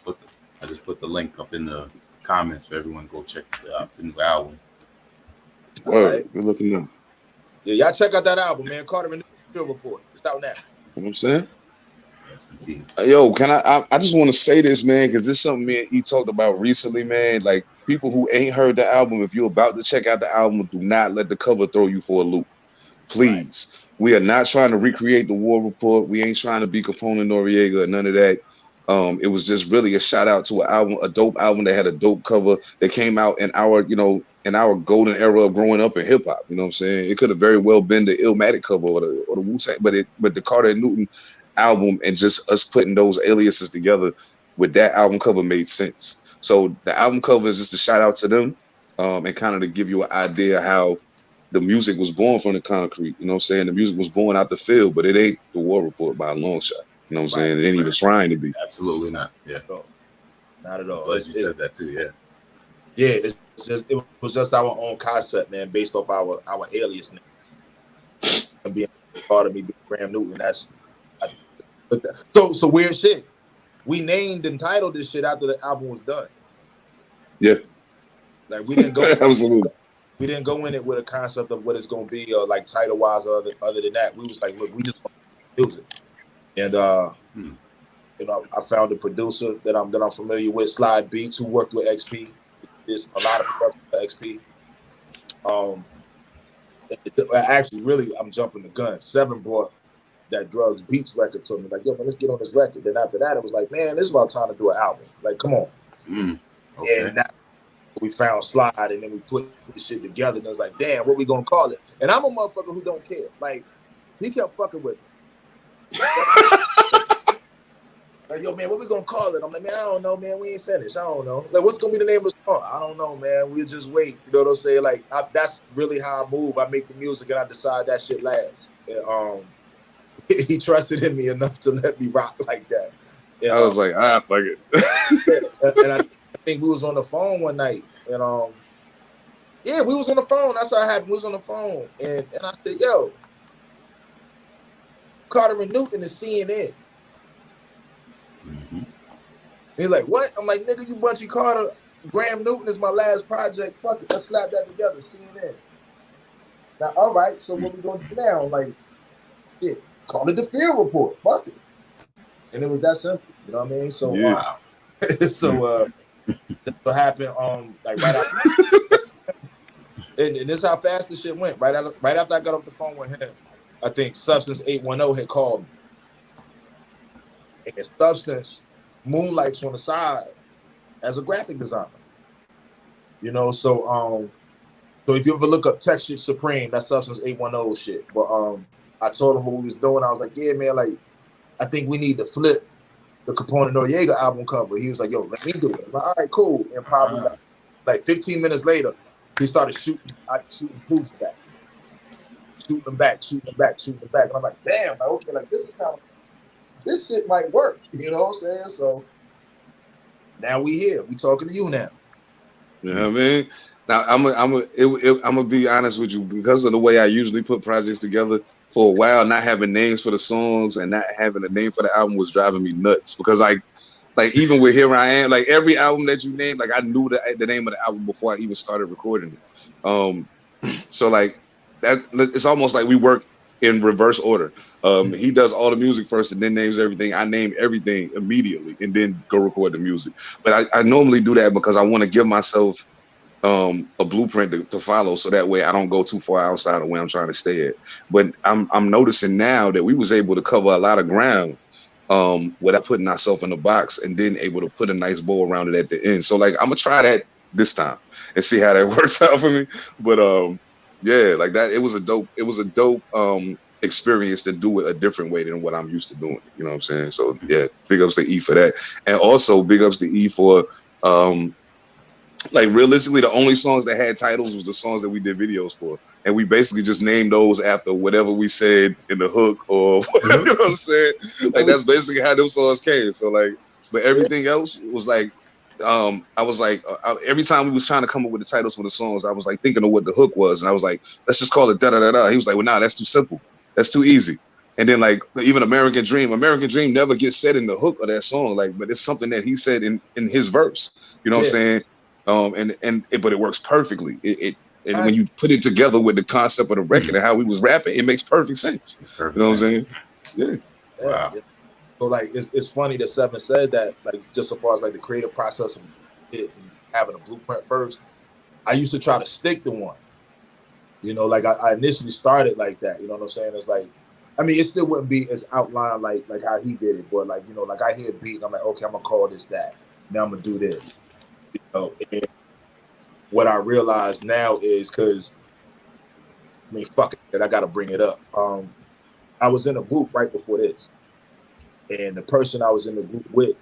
I just put the link up in the comments for everyone to go check the new album. Word. Right. Good looking up. Yeah, y'all check out that album, man. Carter and Field Report. It's out now. You know what I'm saying? Yes, indeed. Yo, can I just want to say this, man, because this is something me and he talked about recently, man. Like, people who ain't heard the album, if you're about to check out the album, do not let the cover throw you for a loop. Please. Right. We are not trying to recreate the War Report. We ain't trying to be Capone and Noriega or none of that. It was just really a shout out to an album, a dope album that had a dope cover that came out in our golden era of growing up in hip hop. You know what I'm saying? It could have very well been the Illmatic cover or the Wu-Tang, but the Carter and Newton album and just us putting those aliases together with that album cover made sense. So the album cover is just a shout out to them, and kind of to give you an idea how the music was born from the concrete. You know what I'm saying? The music was born out the field, but it ain't the War Report by a long shot. You know what I'm saying? It ain't even trying to be. Absolutely not. Yeah. Not at all. But you said that too, yeah. Yeah, it was just our own concept, man, based off our alias name. And being part of me being Graham Newton. So weird shit. We named and titled this shit after the album was done. Yeah. Like we didn't go Absolutely. We didn't go in it with a concept of what it's gonna be or like title wise or other than that. We was like, look, we just want to use it. And I found a producer that I'm familiar with, Slide Beats, who worked with XP. There's a lot of production for XP. Actually, really, I'm jumping the gun. Seven brought that Drugs Beats record to me. Like, yo, man, let's get on this record. Then after that, it was like, man, this is about time to do an album. Like, come on. Okay. And that, we found Slide, and then we put this shit together. And it was like, damn, what we gonna call it? And I'm a motherfucker who don't care. Like, he kept fucking with me. Like, yo, man, what we gonna call it? I'm like, man, I don't know, man. We ain't finished. I don't know. Like, what's gonna be the name of the song? I don't know, man. We'll just wait. You know what I'm saying? Like, that's really how I move. I make the music and I decide that shit lasts. And, he trusted in me enough to let me rock like that. And, I was like, fuck it. and I think we was on the phone one night, and we was on the phone. That's how it happened. We was on the phone, and I said, yo, Carter and Newton is CNN. He's like, what? I'm like, nigga, you Bunchy Carter. Graham Newton is my last project. Fuck it, let's slap that together. CNN. Now, all right. So what we gonna do now? I'm like, shit, call it the Field Report. Fuck it. And it was that simple. You know what I mean? So, wow. So that's what happened. Like right after, and this is how fast the shit went. Right after I got off the phone with him, I think Substance 810 had called me. And Substance moonlights on the side as a graphic designer. You know, so if you ever look up Texture Supreme, that's Substance 810 shit. But I told him what we was doing. I was like, yeah, man, like I think we need to flip the Capone Noriega album cover. He was like, yo, let me do it. I'm like, all right, cool. And probably like 15 minutes later, he started shooting proofs back. Shooting them back. And I'm like, damn, like, okay, like this shit might work. You know what I'm saying? So now we here. We talking to you now. You know what I mean? Now I'm gonna be honest with you, because of the way I usually put projects together. For a while, not having names for the songs and not having a name for the album was driving me nuts, because like even with Here I Am, like every album that you named, like I knew the name of the album before I even started recording it. So like that, it's almost like we work in reverse order. He does all the music first and then names everything. I name everything immediately and then go record the music. But I normally do that because I want to give myself a blueprint to follow, so that way I don't go too far outside of where I'm trying to stay at. But I'm noticing now that we was able to cover a lot of ground without putting ourselves in the box, and then able to put a nice bow around it at the end. So like I'm gonna try that this time and see how that works out for me. But yeah, like that, it was a dope experience to do it a different way than what I'm used to doing. You know what I'm saying? So yeah, big ups to E for that. And also big ups to E for like realistically, the only songs that had titles was the songs that we did videos for, and we basically just named those after whatever we said in the hook, or you know what I'm saying. Like that's basically how those songs came. So like, but everything else was like, I was like, every time we was trying to come up with the titles for the songs, I was like thinking of what the hook was, and I was like, let's just call it da da da da. He was like, well, nah, that's too simple, that's too easy. And then like even American Dream never gets said in the hook of that song, like, but it's something that he said in his verse. You know what I'm saying? But it works perfectly. And when you put it together with the concept of the record and how we was rapping, it makes perfect sense. You know what I'm saying? Yeah. Wow. So like it's funny that Seven said that, like just so far as like the creative process and having a blueprint first. I used to try to stick to one. You know, like I initially started like that. You know what I'm saying? It's like, I mean, it still wouldn't be as outlined like how he did it, but like, you know, like I hear a beat and I'm like, okay, I'm gonna call this that. Now I'm gonna do this. You know, and what I realize now is, because I mean, fuck it, I gotta bring it up. I was in a group right before this, and the person I was in the group with,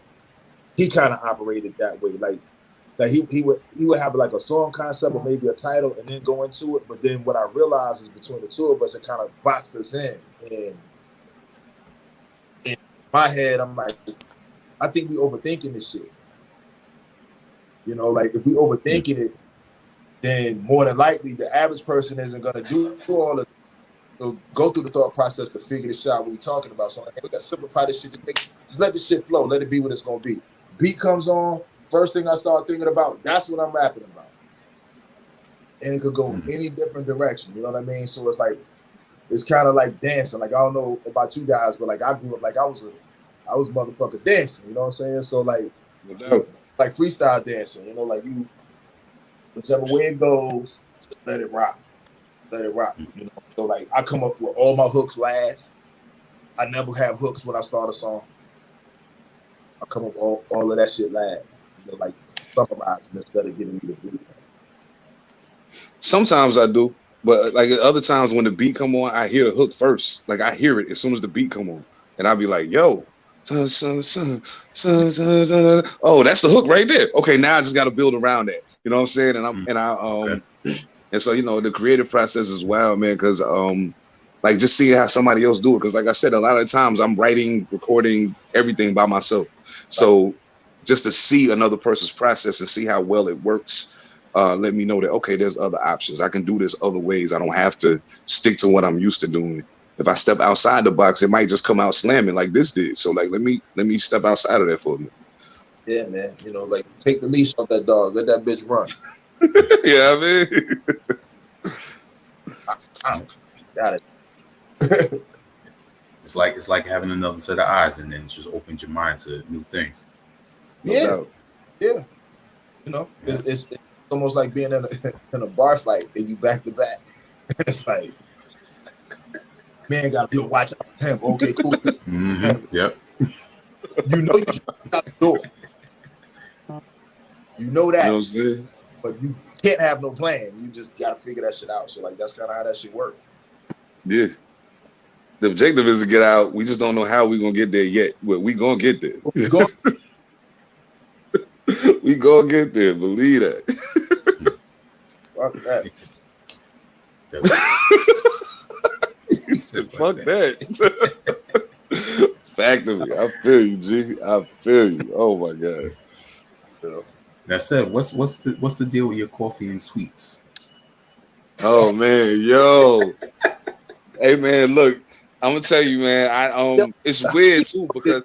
he kind of operated that way. Like he would have like a song concept or maybe a title and then go into it. But then what I realized is between the two of us, it kind of boxed us in. And in my head, I'm like, I think we overthinking this shit. You know, like if we overthinking it, then more than likely the average person isn't gonna do all of go through the thought process to figure this out what we're talking about. So like, hey, we gotta simplify this shit, just let this shit flow, let it be what it's gonna be. Beat comes on, first thing I start thinking about, that's what I'm rapping about. And it could go in any different direction, you know what I mean? So it's like, it's kind of like dancing. Like I don't know about you guys, but like I grew up like I was motherfucker dancing, you know what I'm saying? So like freestyle dancing, you know, like you, whichever way it goes, just let it rock. Let it rock, you know. So like I come up with all my hooks last. I never have hooks when I start a song. I come up with all of that shit last. You know, like summarizing instead of giving me the blueprint. Sometimes I do, but like other times when the beat come on, I hear the hook first. Like I hear it as soon as the beat come on, and I'll be like, "Yo, oh, that's the hook right there." Okay, now I just got to build around that. You know what I'm saying? And so, you know, the creative process is wild, man, because like just seeing how somebody else do it. Because like I said, a lot of times I'm writing, recording everything by myself. So just to see another person's process and see how well it works, let me know that, okay, there's other options. I can do this other ways. I don't have to stick to what I'm used to doing. If I step outside the box, it might just come out slamming like this did. So like, let me step outside of that for a minute. Yeah, man. You know, like take the leash off that dog. Let that bitch run. Yeah, I mean. Got it. It's like having another set of eyes, and then just opens your mind to new things. Yeah. You know, yeah. It's almost like being in a bar fight and you back to back. It's like, man, gotta be watch out for him. Okay, cool. Mm-hmm. Yep. You know you should out the door. You know that. You know what I'm saying? But you can't have no plan. You just gotta figure that shit out. So like that's kind of how that shit works. Yeah. The objective is to get out. We just don't know how we're gonna get there yet. But we gonna get there. We gonna get there. Believe that. Fuck that. Fuck that. Factory. I feel you, G. I feel you. Oh my God. That said, what's the deal with your coffee and sweets? Oh man, yo. Hey man, look, I'm gonna tell you, man. It's weird too because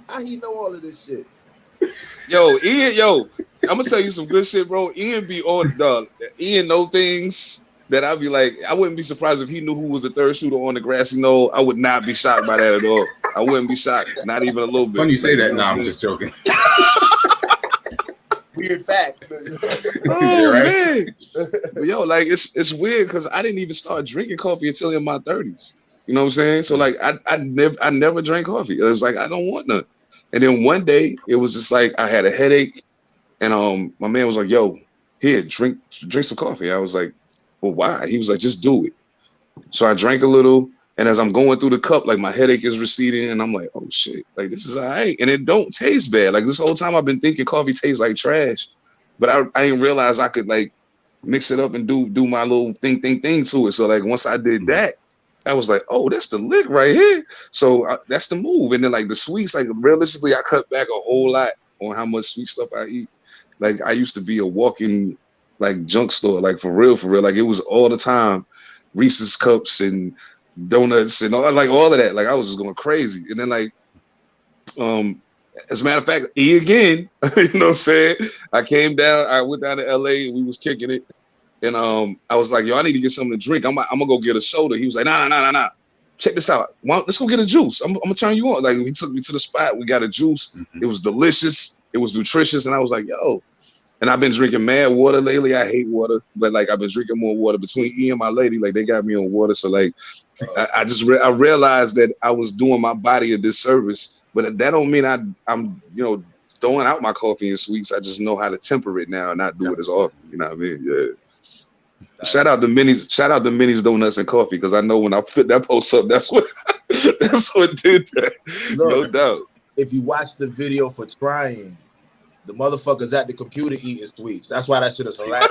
how he know all of this shit? Ian, I'm gonna tell you some good shit, bro. Ian be on Ian know things that I'd be like, I wouldn't be surprised if he knew who was the third shooter on the grassy knoll. I would not be shocked by that at all. I wouldn't be shocked, not even a little bit. Funny you say that. Nah, I'm just joking. Weird fact. Oh man, but yo, like it's weird because I didn't even start drinking coffee until in my 30s. You know what I'm saying? So like I never drank coffee. It was like I don't want none. And then one day it was just like I had a headache, and my man was like, "Yo, here, drink some coffee." I was like, "Well, why?" He was like, "Just do it." So I drank a little, and as I'm going through the cup, like my headache is receding, and I'm like, "Oh shit, like this is all right." And it don't taste bad. Like this whole time I've been thinking coffee tastes like trash, but I didn't realize I could like mix it up and do my little thing to it. So like once I did that, I was like, "Oh, that's the lick right here." So that's the move. And then like the sweets, like realistically, I cut back a whole lot on how much sweet stuff I eat. Like I used to be a walking like junk store, like for real. Like it was all the time, Reese's cups and donuts and all of that. Like I was just going crazy. And then like, as a matter of fact, again, you know what I'm saying? I went down to LA and we was kicking it. And I was like, yo, I need to get something to drink. I'm gonna go get a soda. He was like, nah. Check this out. Well, let's go get a juice. I'm gonna turn you on. Like he took me to the spot. We got a juice. It was delicious. It was nutritious. And I was like, yo. And I've been drinking mad water lately. I hate water, but like I've been drinking more water. Between Ian and my lady, like they got me on water. So like I realized that I was doing my body a disservice. But that don't mean I'm throwing out my coffee and sweets. I just know how to temper it now and not do it as often. You know what I mean? Yeah. Shout out to Minnie's Donuts and Coffee, because I know when I put that post up, that's what did that. Look, no doubt. If you watch the video for trying, the motherfuckers at the computer eating sweets. That's why that shit is hilarious.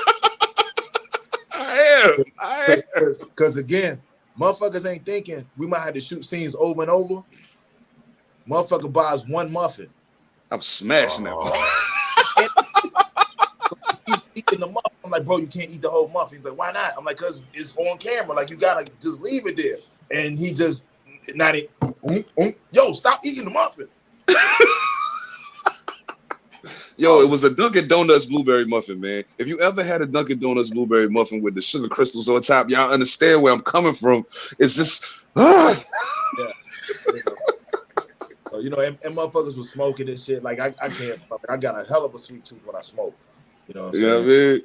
I am. Because again, motherfuckers ain't thinking we might have to shoot scenes over and over. Motherfucker buys one muffin. I'm smashing that. He's eating the muffin. I'm like, bro, you can't eat the whole muffin. He's like, why not? I'm like, because it's on camera. Like, you gotta just leave it there. And he just yo, stop eating the muffin. Yo, it was a Dunkin' Donuts blueberry muffin, man. If you ever had a Dunkin' Donuts blueberry muffin with the sugar crystals on top, y'all understand where I'm coming from. It's just, yeah. And motherfuckers was smoking and shit. Like I can't. I got a hell of a sweet tooth when I smoke. You know what I'm saying? Yeah, man.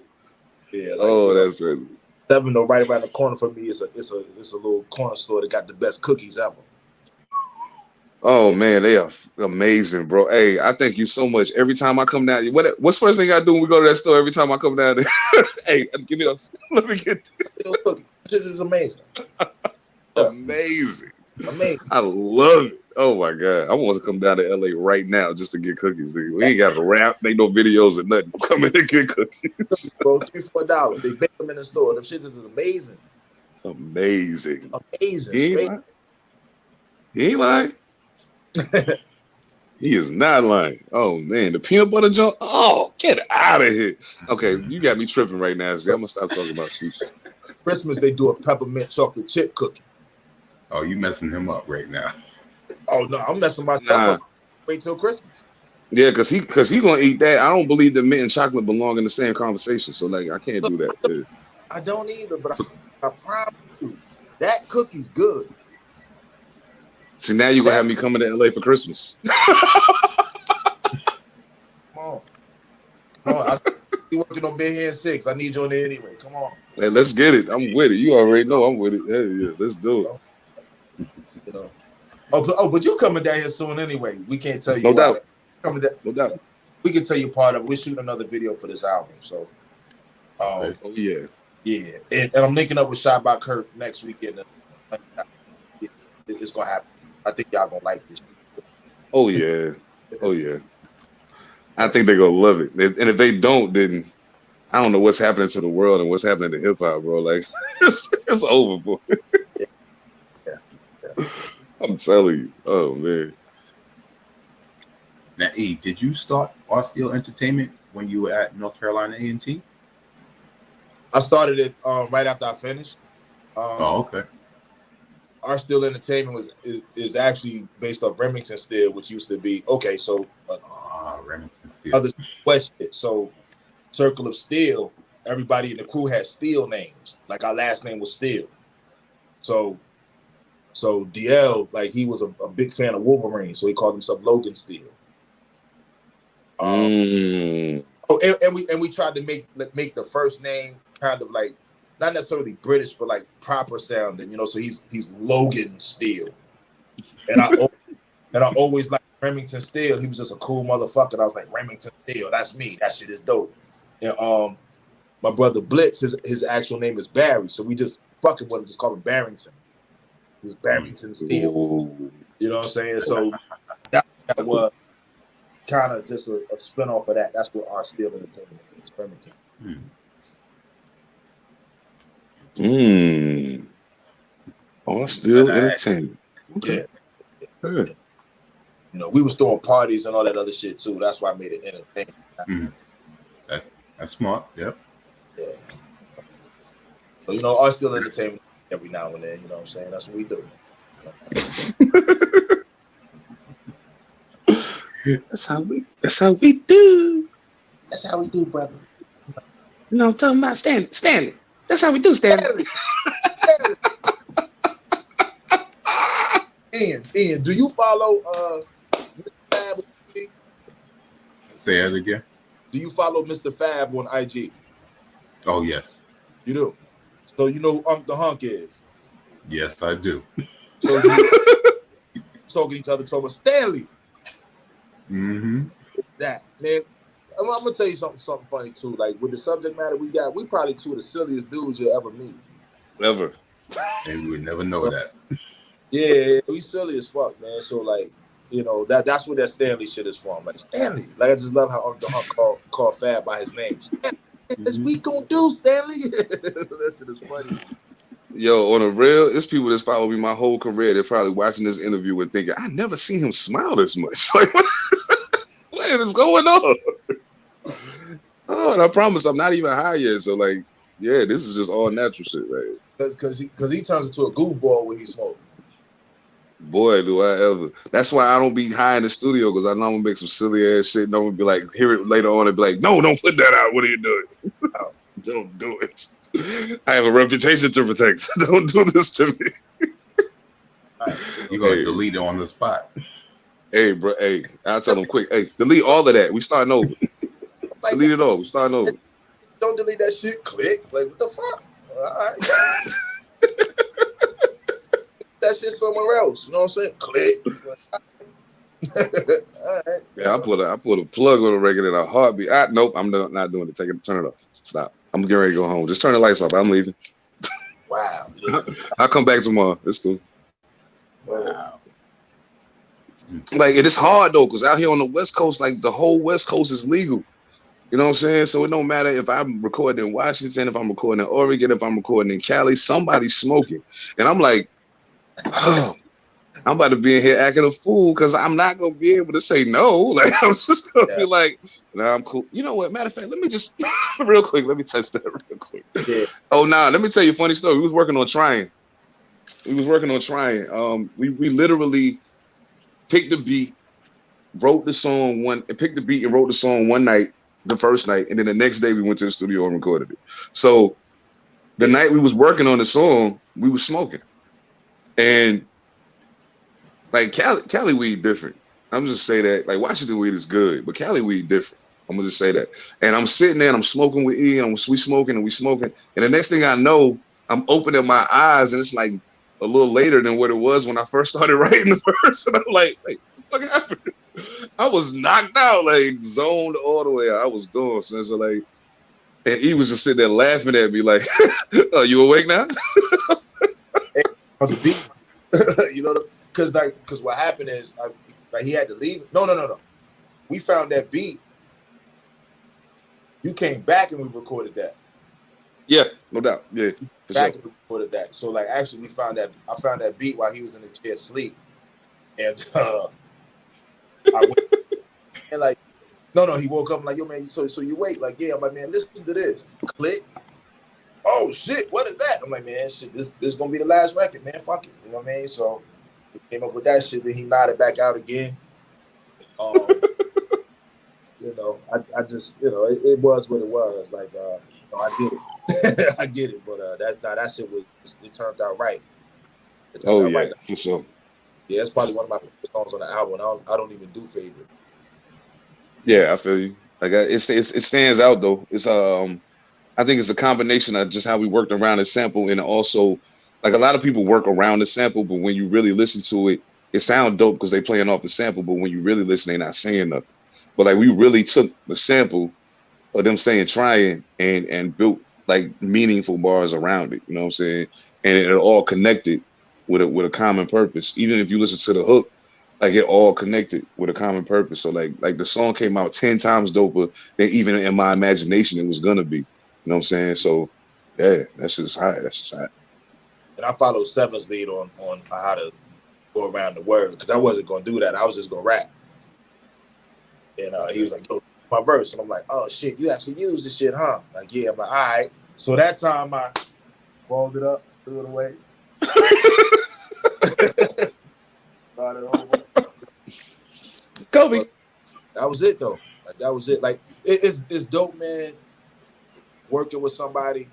Yeah. That's crazy. Seven Da, right around the corner from me, it's a little corner store that got the best cookies ever. Oh man, they are amazing, bro. Hey, I thank you so much. Every time I come down, what's the first thing I do when we go to that store? Every time I come down there, hey, give me those. Let me get this is amazing. Amazing. I love it. Oh my God, I want to come down to LA right now just to get cookies. Dude. We ain't got to rap, make no videos or nothing. Come in and get cookies. Bro, $3-4. They bake them in the store. Them shit is amazing. Amazing. He ain't lying. He is not lying. Oh man, the peanut butter junk. Oh, get out of here. Okay, you got me tripping right now. See, I'm gonna stop talking about sweets. Christmas, they do a peppermint chocolate chip cookie. Oh, you messing him up right now. Oh no, I'm messing myself up. Wait till Christmas. Yeah, because he gonna eat that. I don't believe that mint and chocolate belong in the same conversation. So like, I can't do that. Yeah. I don't either, but I promise you, that cookie's good. See, now you're gonna have me coming to LA for Christmas. Come on. I see working on Bed Here in 6. I need you on there anyway. Come on. Hey, let's get it. I'm with it. You already know I'm with it. Hey, yeah, let's do it. You know. Oh, but you coming down here soon anyway. We can't tell you. No doubt. Coming down. No doubt. we can tell you part of it. We're shooting another video for this album, so. Oh yeah. Yeah, and I'm linking up with Shot by Kurt next weekend. It's gonna happen. I think y'all gonna like this. Oh yeah. Oh yeah. I think they're gonna love it. And if they don't, then I don't know what's happening to the world and what's happening to hip hop, bro. Like it's over, boy. Yeah. I'm telling you. Oh man. Now, E, did you start R Steel Entertainment when you were at North Carolina A&T? I started it right after I finished. Okay. R Steel Entertainment is actually based off Remington Steel, which used to be so Remington Steel. Other question. So Circle of Steel, everybody in the crew had Steel names. Like our last name was Steel. So DL, like he was a big fan of Wolverine, so he called himself Logan Steel. And we tried to make the first name kind of like not necessarily British, but like proper sounding, So he's Logan Steel, and I always liked Remington Steel. He was just a cool motherfucker. I was like, Remington Steel, that's me. That shit is dope. And my brother Blitz, his actual name is Barry, so we just fucking with him, just call him Barrington. He was Barrington Steel. Ooh. You know what I'm saying? So that was kind of just a spinoff of that. That's what R Steel Entertainment is, Remington. R Steel Entertainment. Okay. Yeah. We was throwing parties and all that other shit too. That's why I made it entertainment. That's smart. Yep. Yeah. So, R Steel Entertainment every now and then, you know what I'm saying? That's what we do. That's how we do. That's how we do, brother. You know what I'm talking about? Stanley. That's how we do, Stanley. Ian, do you follow Mr. Fab on IG? Say that again. Do you follow Mr. Fab on IG? Oh yes. You do. So you know who Unc the Hunk is? Yes, I do. So talking each other, talking about Stanley. That man, I'm gonna tell you something funny too. Like with the subject matter we got, we probably two of the silliest dudes you'll ever meet. Ever. And we would never know that. Yeah, we silly as fuck, man. So like, that's where that Stanley shit is from. Like Stanley. Like I just love how Uncle Hunk called Fab by his name. Stanley, that's we gonna do, Stanley. That shit is funny. Yo, on a real, it's people that's followed me my whole career. They're probably watching this interview and thinking, I never seen him smile this much. Like, what is going on? Oh, and I promise I'm not even high yet. So, like, yeah, this is just all natural shit, right? Because he turns into a goofball when he smokes. Boy, do I ever. That's why I don't be high in the studio, because I know I'm going to make some silly ass shit. And I'm going to be like, hear it later on and be like, no, don't put that out. What are you doing? Don't do it. I have a reputation to protect. Don't do this to me. You're going to delete it on the spot. Hey, bro. Hey, I'll tell them quick. Hey, delete all of that. We starting over. Like, delete it all. We starting over. Don't delete that shit. Click. Like, what the fuck? All right. That shit somewhere else. You know what I'm saying? Click. All right. Yeah, I put a plug on the record in a heartbeat. Nope, I'm not doing it. Turn it off. Stop. I'm getting ready to go home. Just turn the lights off. I'm leaving. Wow. I'll come back tomorrow. It's cool. Wow. Like, it is hard though, because out here on the West Coast, like the whole West Coast is legal. You know what I'm saying? So it don't matter if I'm recording in Washington, if I'm recording in Oregon, if I'm recording in Cali, somebody's smoking. And I'm like, oh, I'm about to be in here acting a fool because I'm not going to be able to say no. Like, I'm just going to be like, nah, I'm cool. You know what? Matter of fact, let me just, real quick, let me touch that real quick. Yeah. Oh, nah, let me tell you a funny story. We was working on Trying. We literally picked the beat, wrote the song one night, the first night, and then the next day we went to the studio and recorded it. So the night we was working on the song, we was smoking. And like Cali weed different. I'm just say that. Like Washington weed is good, but Cali weed different. I'm gonna just say that. And I'm sitting there and I'm smoking with E, and we smoking. And the next thing I know, I'm opening my eyes and it's like a little later than what it was when I first started writing the verse. And I'm like, wait, what happened? I was knocked out, like zoned all the way out. I was gone, so like, and he was just sitting there laughing at me, like, "Are you awake now?" On the beat, you know, because what happened is, like, he had to leave. No. We found that beat. You came back and we recorded that. Yeah, no doubt. Yeah, for back sure. and we recorded that. So like, actually, I found that beat while he was in the chair asleep, and I went and like, no, he woke up and like, yo man, so you wait, like, yeah, I'm like, man, listen to this, click. Oh shit, what is that? I'm like, man, shit, this is gonna be the last record, man. Fuck it, you know what I mean? So we came up with that shit. Then he nodded back out again. You know, I just, you know, it was what it was. Like, I get it, I get it. But that shit it turned out right. It turned out right. For sure. Yeah, it's probably one of my favorite songs on the album. I don't even do favorite. Yeah, I feel you. Like it stands out though. It's I think it's a combination of just how we worked around the sample, and also like a lot of people work around the sample, but when you really listen to it, it sounds dope because they playing off the sample. But when you really listen, they're not saying nothing. But like we really took the sample of them saying trying and built like meaningful bars around it. You know what I'm saying? And it all connected with a common purpose. Even if you listen to the hook, like it all connected with a common purpose. So like the song came out 10 times doper than even in my imagination it was gonna be. You know what I'm saying? So yeah, that's just hot. That's just hot. And I followed Seven's lead on how to go around the word because I wasn't gonna do that. I was just gonna rap. And he was like, yo, my verse. And I'm like, oh shit, you actually use this shit, huh? Like, yeah. I'm like, all right. So that time I balled it up, threw it away. Started over. Kobe. But that was it though. Like, that was it. Like it's dope, man. Working with somebody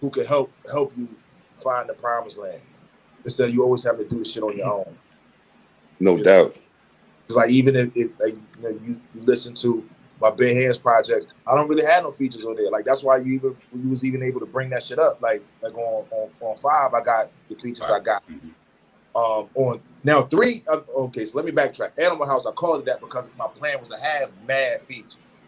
who can help you find the promised land instead of you always having to do the shit on your own. No doubt. It's like even if like, you listen to my Bare Hands projects, I don't really have no features on there. Like that's why you was even able to bring that shit up. Like on 5, I got the features I got. On now 3, okay, so let me backtrack. Animal House, I called it that because my plan was to have mad features.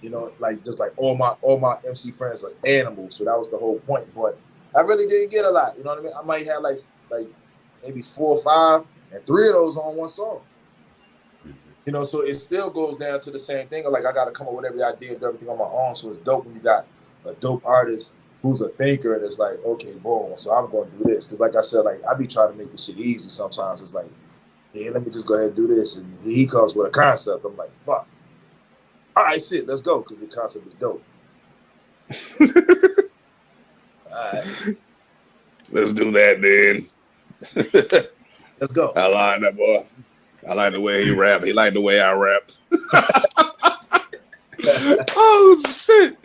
You know, like just like all my MC friends like animals, so that was the whole point. But I really didn't get a lot. You know what I mean? I might have like maybe 4 or 5, and 3 of those on one song. You know, so it still goes down to the same thing. Like I got to come up with every idea, do everything on my own. So it's dope when you got a dope artist who's a thinker, and it's like, okay, boom. So I'm going to do this because, like I said, like I be trying to make this shit easy. Sometimes it's like, yeah, let me just go ahead and do this, and he comes with a concept. I'm like, fuck. All right, shit, let's go because the concept is dope. All right. Let's do that, then. Let's go. I like that boy. I like the way he rap. He like the way I rap. Oh shit!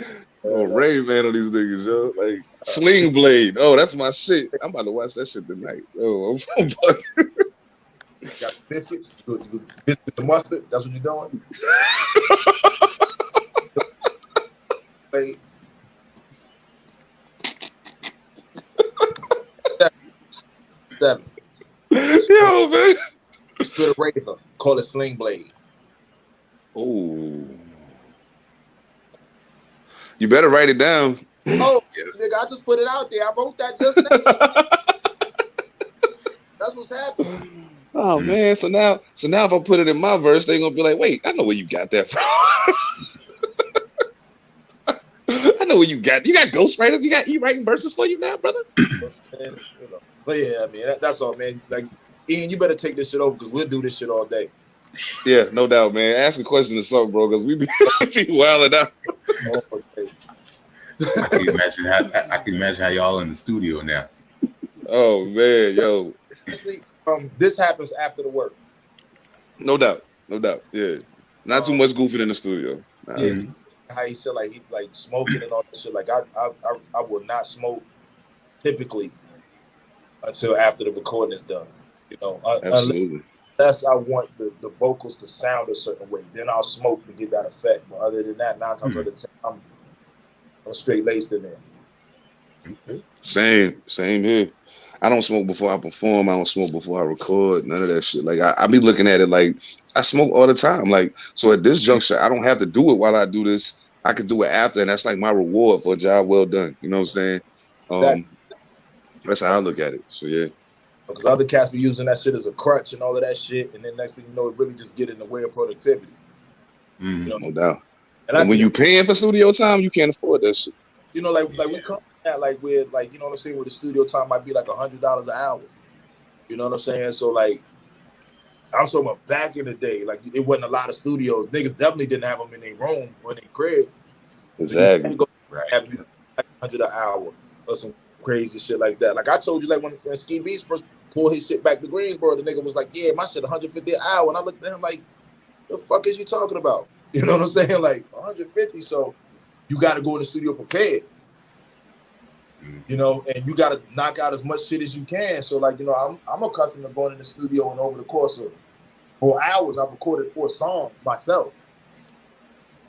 Oh, Ray man on these niggas, yo. Like Sling Blade. Oh, that's my shit. I'm about to watch that shit tonight. Oh, I'm got biscuits. Biscuits and mustard. That's what you're doing. Wait. Seven. Yo, man. Spit a razor. Call it Sling Blade. Oh. You better write it down. Oh, nigga, I just put it out there. I wrote that just now. That's what's happening. Oh man, so now if I put it in my verse, they're gonna be like, wait, I know where you got that from. I know where you got ghostwriters. You got writing verses for you now, brother. But yeah, I mean that's all, man. Like Ian, you better take this shit over because we'll do this shit all day. Yeah, no doubt, man. Ask a question or something, bro, because we be wilding out. I can imagine how y'all in the studio now. Oh man, yo. This happens after the work. No doubt. Yeah, not too much goofing in the studio. Yeah, how he said like he like smoking and all that shit. Like I will not smoke typically until after the recording is done. You know, absolutely. Unless I want the vocals to sound a certain way, then I'll smoke to get that effect. But other than that, 9 times out of 10, I'm straight laced in there. Okay. Same here. I don't smoke before I perform. I don't smoke before I record. None of that shit. Like I be looking at it like I smoke all the time. Like so at this juncture, I don't have to do it while I do this. I could do it after, and that's like my reward for a job well done. You know what I'm saying? That That's how I look at it. So yeah. because other cats be using that shit as a crutch and all of that shit, and then next thing you know, it really just get in the way of productivity. Mm. You know? No doubt. And And when you paying for studio time, you can't afford that shit. you know, like we come at like with like, you know what I'm saying, where the studio time might be like $100 an hour. You know what I'm saying? So like I'm talking about back in the day, like it wasn't a lot of studios. Niggas definitely didn't have them in their room or in their crib. Exactly. Have like $100 an hour or some crazy shit like that. Like I told you, like when Ski Beats first pulled his shit back to Greensboro, the nigga was like, "Yeah, my shit 150 an hour," and I looked at him like, "The fuck is you talking about?" You know what I'm saying? Like 150. So you got to go in the studio prepared. You know, and you got to knock out as much shit as you can. So like, you know, I'm accustomed to going in the studio, and over the course of 4 hours, I've recorded 4 songs myself.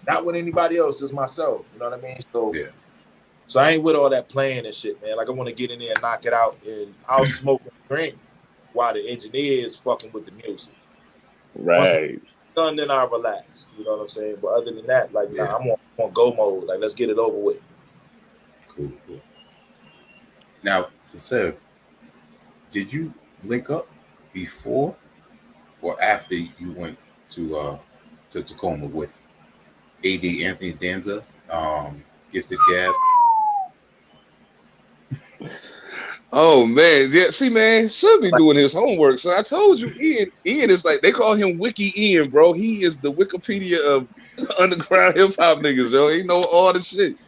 Not with anybody else, just myself. You know what I mean? So yeah. So I ain't with all that playing and shit, man. Like I want to get in there and knock it out, and I'll smoke and drink while the engineer is fucking with the music. Right. Done, then I relax. You know what I'm saying? But other than that, like, nah, I'm on go mode. Like, let's get it over with. Cool. Now, for Sev, did you link up before or after you went to Tacoma with AD Anthony Danza, Gifted Gab? Oh man, yeah. See, man, should be doing his homework. So I told you, Ian is like they call him Wiki Ian, bro. He is the Wikipedia of underground hip hop niggas, yo. He know all the shit.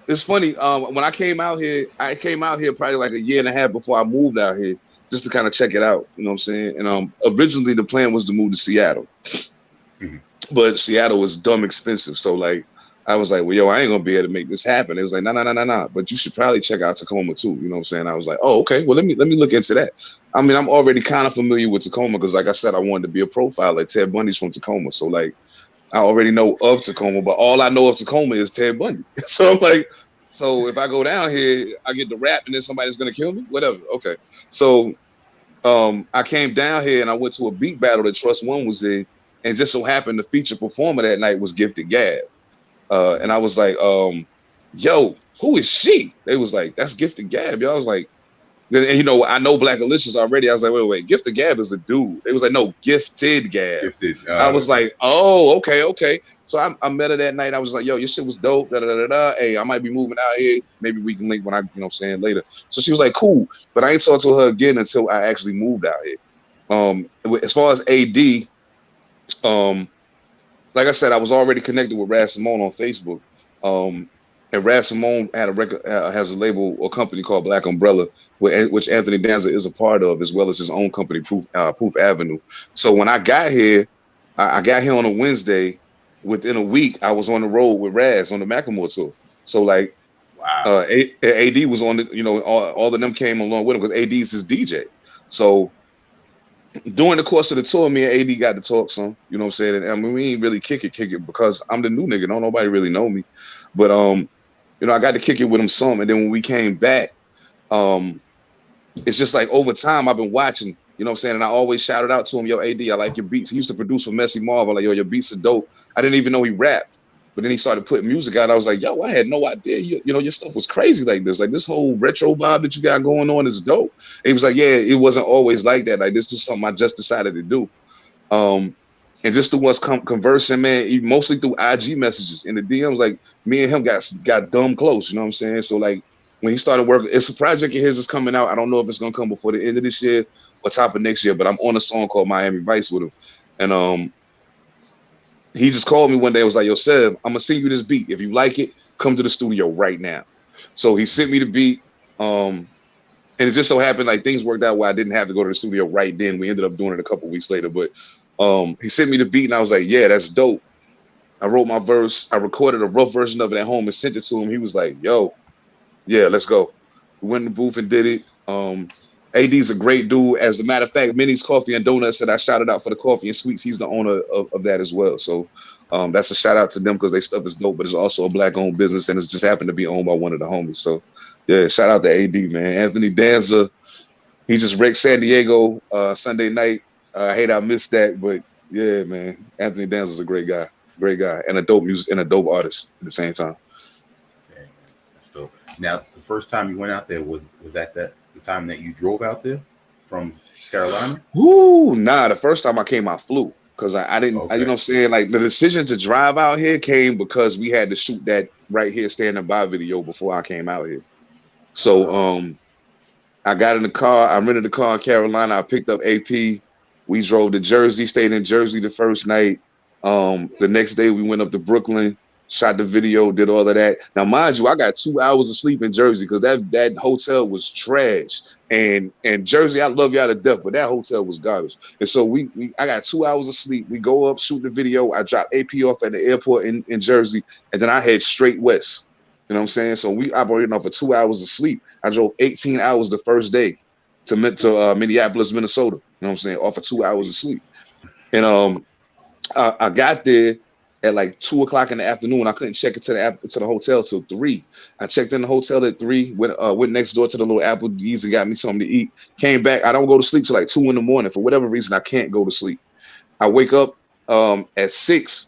It's funny. When I came out here probably like a year and a half before I moved out here, just to kind of check it out. You know what I'm saying? And originally the plan was to move to Seattle, but Seattle was dumb expensive. So like. I was like, well, yo, I ain't gonna be able to make this happen. It was like, no. But you should probably check out Tacoma too. You know what I'm saying? I was like, oh, okay. Well, let me look into that. I mean, I'm already kind of familiar with Tacoma because, like I said, I wanted to be a profile. Like Ted Bundy's from Tacoma, so like I already know of Tacoma. But all I know of Tacoma is Ted Bundy. So I'm like, so if I go down here, I get the rap, and then somebody's gonna kill me. Whatever. Okay. So I came down here and I went to a beat battle that Trust One was in, and just so happened the featured performer that night was Gifted Gab. And I was like, yo, who is she? They was like, that's Gifted Gab. Yo, I was like, and you know, I know Black Alicious already. I was like, wait, Gifted Gab is a dude. They was like, no, Gifted Gab. Gifted. I was like, oh, okay. So I met her that night. I was like, yo, your shit was dope. Hey, I might be moving out here. Maybe we can link when I, you know what I'm saying, later. So she was like, cool. But I ain't talked to her again until I actually moved out here. As far as AD, like I said, I was already connected with Raz Simone on Facebook. And Raz Simone had a record, has a label or company called Black Umbrella, which Anthony Danza is a part of, as well as his own company, Proof Avenue. So when I got here, I got here on a Wednesday. Within a week, I was on the road with Raz on the Macklemore tour. So like, wow. AD was on the, you know, all of them came along with him because AD is his DJ. So during the course of the tour, me and AD got to talk some, you know what I'm saying? And I mean, we ain't really kick it because I'm the new nigga. Don't nobody really know me. But you know, I got to kick it with him some. And then when we came back, it's just like over time I've been watching, you know what I'm saying? And I always shouted out to him, yo, AD, I like your beats. He used to produce for Messy Marvel, like, yo, your beats are dope. I didn't even know he rapped. But then he started putting music out. I was like, yo, I had no idea. You know, your stuff was crazy like this. Like this whole retro vibe that you got going on is dope. And he was like, yeah, it wasn't always like that. Like this is something I just decided to do. And just through us conversing, man, mostly through IG messages in the DMs, like me and him got dumb close. You know what I'm saying? So like when he started working, it's a project of his that's coming out. I don't know if it's gonna come before the end of this year or top of next year, but I'm on a song called Miami Vice with him. And he just called me one day. I was like, yo, Sev, I'm gonna send you this beat. If you like it, come to the studio right now. So he sent me the beat. And it just so happened like things worked out where I didn't have to go to the studio right then. We ended up doing it a couple weeks later. But he sent me the beat and I was like, yeah, that's dope. I wrote my verse. I recorded a rough version of it at home and sent it to him. He was like, yo, yeah, let's go. We went in the booth and did it. AD's a great dude. As a matter of fact, Minnie's Coffee and Donuts that I shouted out for the coffee and sweets, he's the owner of that as well. So That's a shout out to them because they stuff is dope, but it's also a black owned business and it's just happened to be owned by one of the homies. So yeah, shout out to AD, man. Anthony Danza, he just wrecked San Diego Sunday night. I hate I missed that, but yeah, man. Anthony Danza's a great guy, and a dope music and a dope artist at the same time. Dang, that's dope. Now, the first time you went out there was that the time that you drove out there from Carolina? Woo, nah. The first time I came, I flew because I didn't. You know Okay. what I'm saying? Like the decision to drive out here came because we had to shoot that right here standing by video before I came out here. So I got in the car. I rented the car in Carolina. I picked up AP. We drove to Jersey, stayed in Jersey the first night. The next day we went up to Brooklyn, shot the video, did all of that. Now, mind you, I got 2 hours of sleep in Jersey because that hotel was trash. And Jersey, I love y'all to death, but that hotel was garbage. And so I got 2 hours of sleep. We go up, shoot the video. I drop AP off at the airport in Jersey, and then I head straight west. You know what I'm saying? So we operating off of 2 hours of sleep. I drove 18 hours the first day to Minneapolis, Minnesota. You know what I'm saying? Off of 2 hours of sleep. And I got there at like 2 o'clock in the afternoon. I couldn't check into the hotel till 3. I checked in the hotel at 3. Went next door to the little Applebee's and got me something to eat. Came back. I don't go to sleep till like 2 in the morning. For whatever reason, I can't go to sleep. I wake up at 6.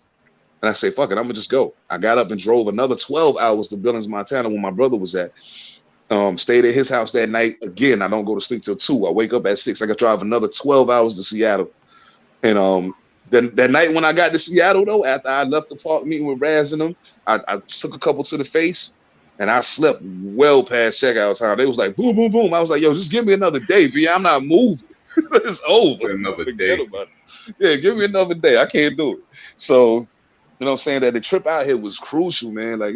And I say, fuck it, I'm gonna just go. I got up and drove another 12 hours to Billings, Montana, where my brother was at. Stayed at his house that night. Again, I don't go to sleep till 2. I wake up at 6. I got to drive another 12 hours to Seattle. And then that night when I got to Seattle, though, after I left the park meeting with Raz and them, I took a couple to the face, and I slept well past checkout time. They was like, boom, boom, boom. I was like, yo, just give me another day, B. I'm not moving. It's over. Another Forget day. about it. Yeah, give me another day. I can't do it. So, you know what I'm saying? That the trip out here was crucial, man. Like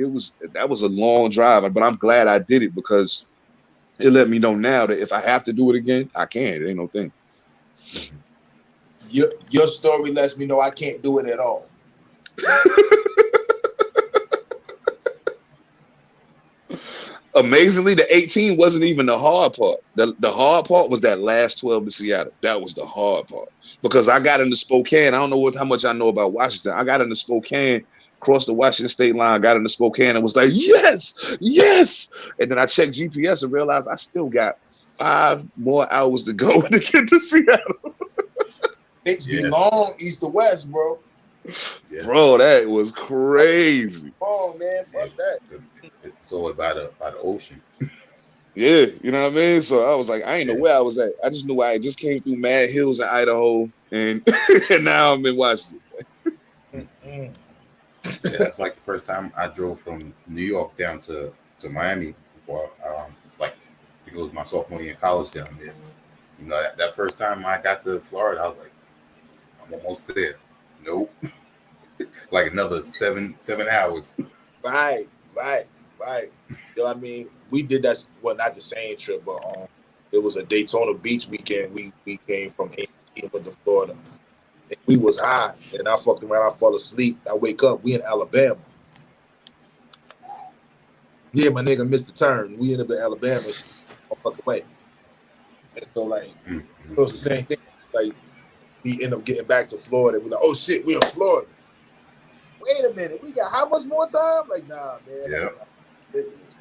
that was a long drive, but I'm glad I did it because it let me know now that if I have to do it again, I can. It ain't no thing. Your story lets me know I can't do it at all. Amazingly, the 18 wasn't even the hard part. The hard part was that last 12 to Seattle. That was the hard part because I got into Spokane. I don't know how much I know about Washington. I got into Spokane, crossed the Washington state line, got into Spokane, and was like, yes, yes. And then I checked GPS and realized I still got 5 more hours to go to get to Seattle. It's long east to west, bro. Yeah. Bro, that was crazy. Oh man, fuck that. It's all by the ocean. Yeah, you know what I mean? So I was like, I ain't know where I was at. I just knew I just came through Mad Hills in Idaho, and now I'm in Washington. Yeah, that's like the first time I drove from New York down to Miami before, I think it was my sophomore year in college down there. You know, that first time I got to Florida, I was like, I'm almost there. Nope. Like another seven hours. Right. You know what I mean? We did that. Well, not the same trip, but it was a Daytona Beach weekend. We came from AT and went to Florida. And we was high, and I fucked around. I fall asleep. I wake up. We in Alabama. Yeah, my nigga missed the turn. We ended up in Alabama. Fuck away. And so like, it was the same thing. Like, we end up getting back to Florida. We're like, oh shit, we in Florida. Wait a minute, we got how much more time? Like, nah, man. Yeah. Ridiculous,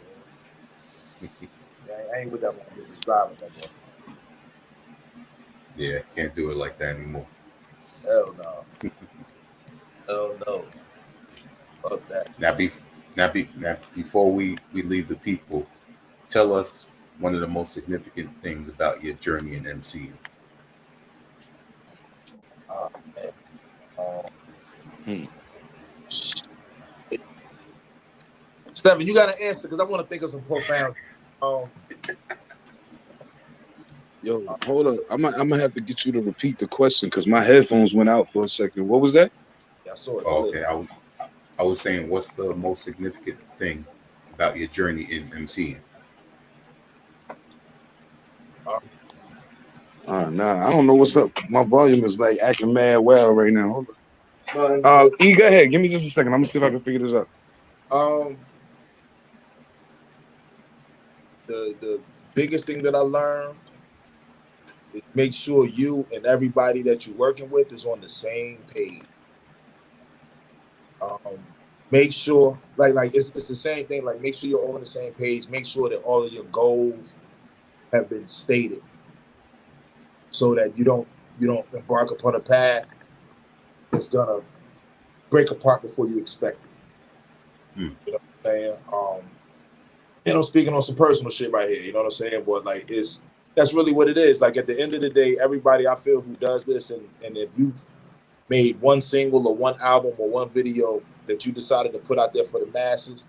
man. I ain't with that one. This is driving that one. Yeah, can't do it like that anymore. Hell no. Hell no. Fuck that. Now, before we leave the people, tell us one of the most significant things about your journey in MCU. Man. Seven, you got to answer because I want to think of some profound. Yo, hold up. I'm gonna have to get you to repeat the question because my headphones went out for a second. What was that? Yeah, I saw it. Oh, okay, I was saying, what's the most significant thing about your journey in MCing? Nah, I don't know what's up. My volume is like acting mad well right now. Hold on. E, go ahead. Give me just a second. I'm gonna see if I can figure this out. The biggest thing that I learned is make sure you and everybody that you're working with is on the same page. Make sure, like it's the same thing. Like, make sure you're all on the same page. Make sure that all of your goals have been stated, so that you don't embark upon a path that's gonna break apart before you expect it. You know what I'm saying? Speaking on some personal shit right here. You know what I'm saying? But like, that's really what it is. Like, at the end of the day, everybody I feel who does this, and if you've made one single or one album or one video that you decided to put out there for the masses,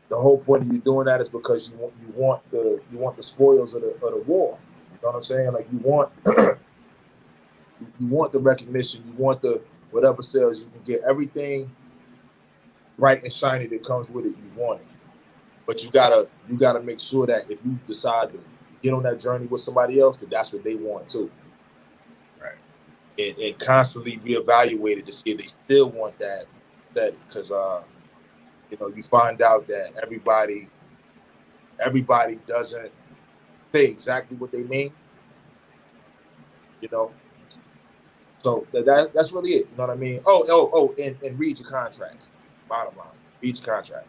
the whole point of you doing that is because you want the spoils of the war. You know what I'm saying? Like, you want you want the recognition, you want the whatever sales you can get, everything bright and shiny that comes with it. You want it, but you gotta make sure that if you decide to get on that journey with somebody else, that's what they want too. And constantly reevaluate it to see if they still want that, because you find out that everybody doesn't say exactly what they mean, so that's really it. You know what I mean? And read your contracts. Bottom line, read your contract.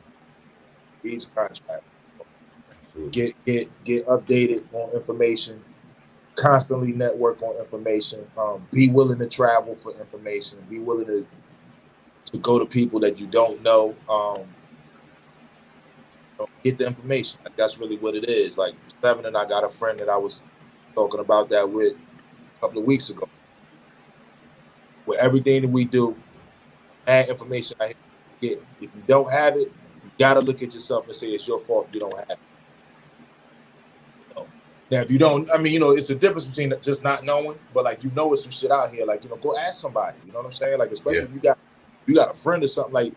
Get updated on information. Constantly network on information. Be willing to travel for information. Be willing to go to people that you don't know. Get the information. Like, that's really what it is. Like, Seven and I got a friend that I was talking about that with a couple of weeks ago. With everything that we do, add information I get. If you don't have it, you gotta look at yourself and say it's your fault you don't have it. Now, if you don't, it's the difference between just not knowing, but like, it's some shit out here. Like, go ask somebody. You know what I'm saying? Like, especially if you got a friend or something like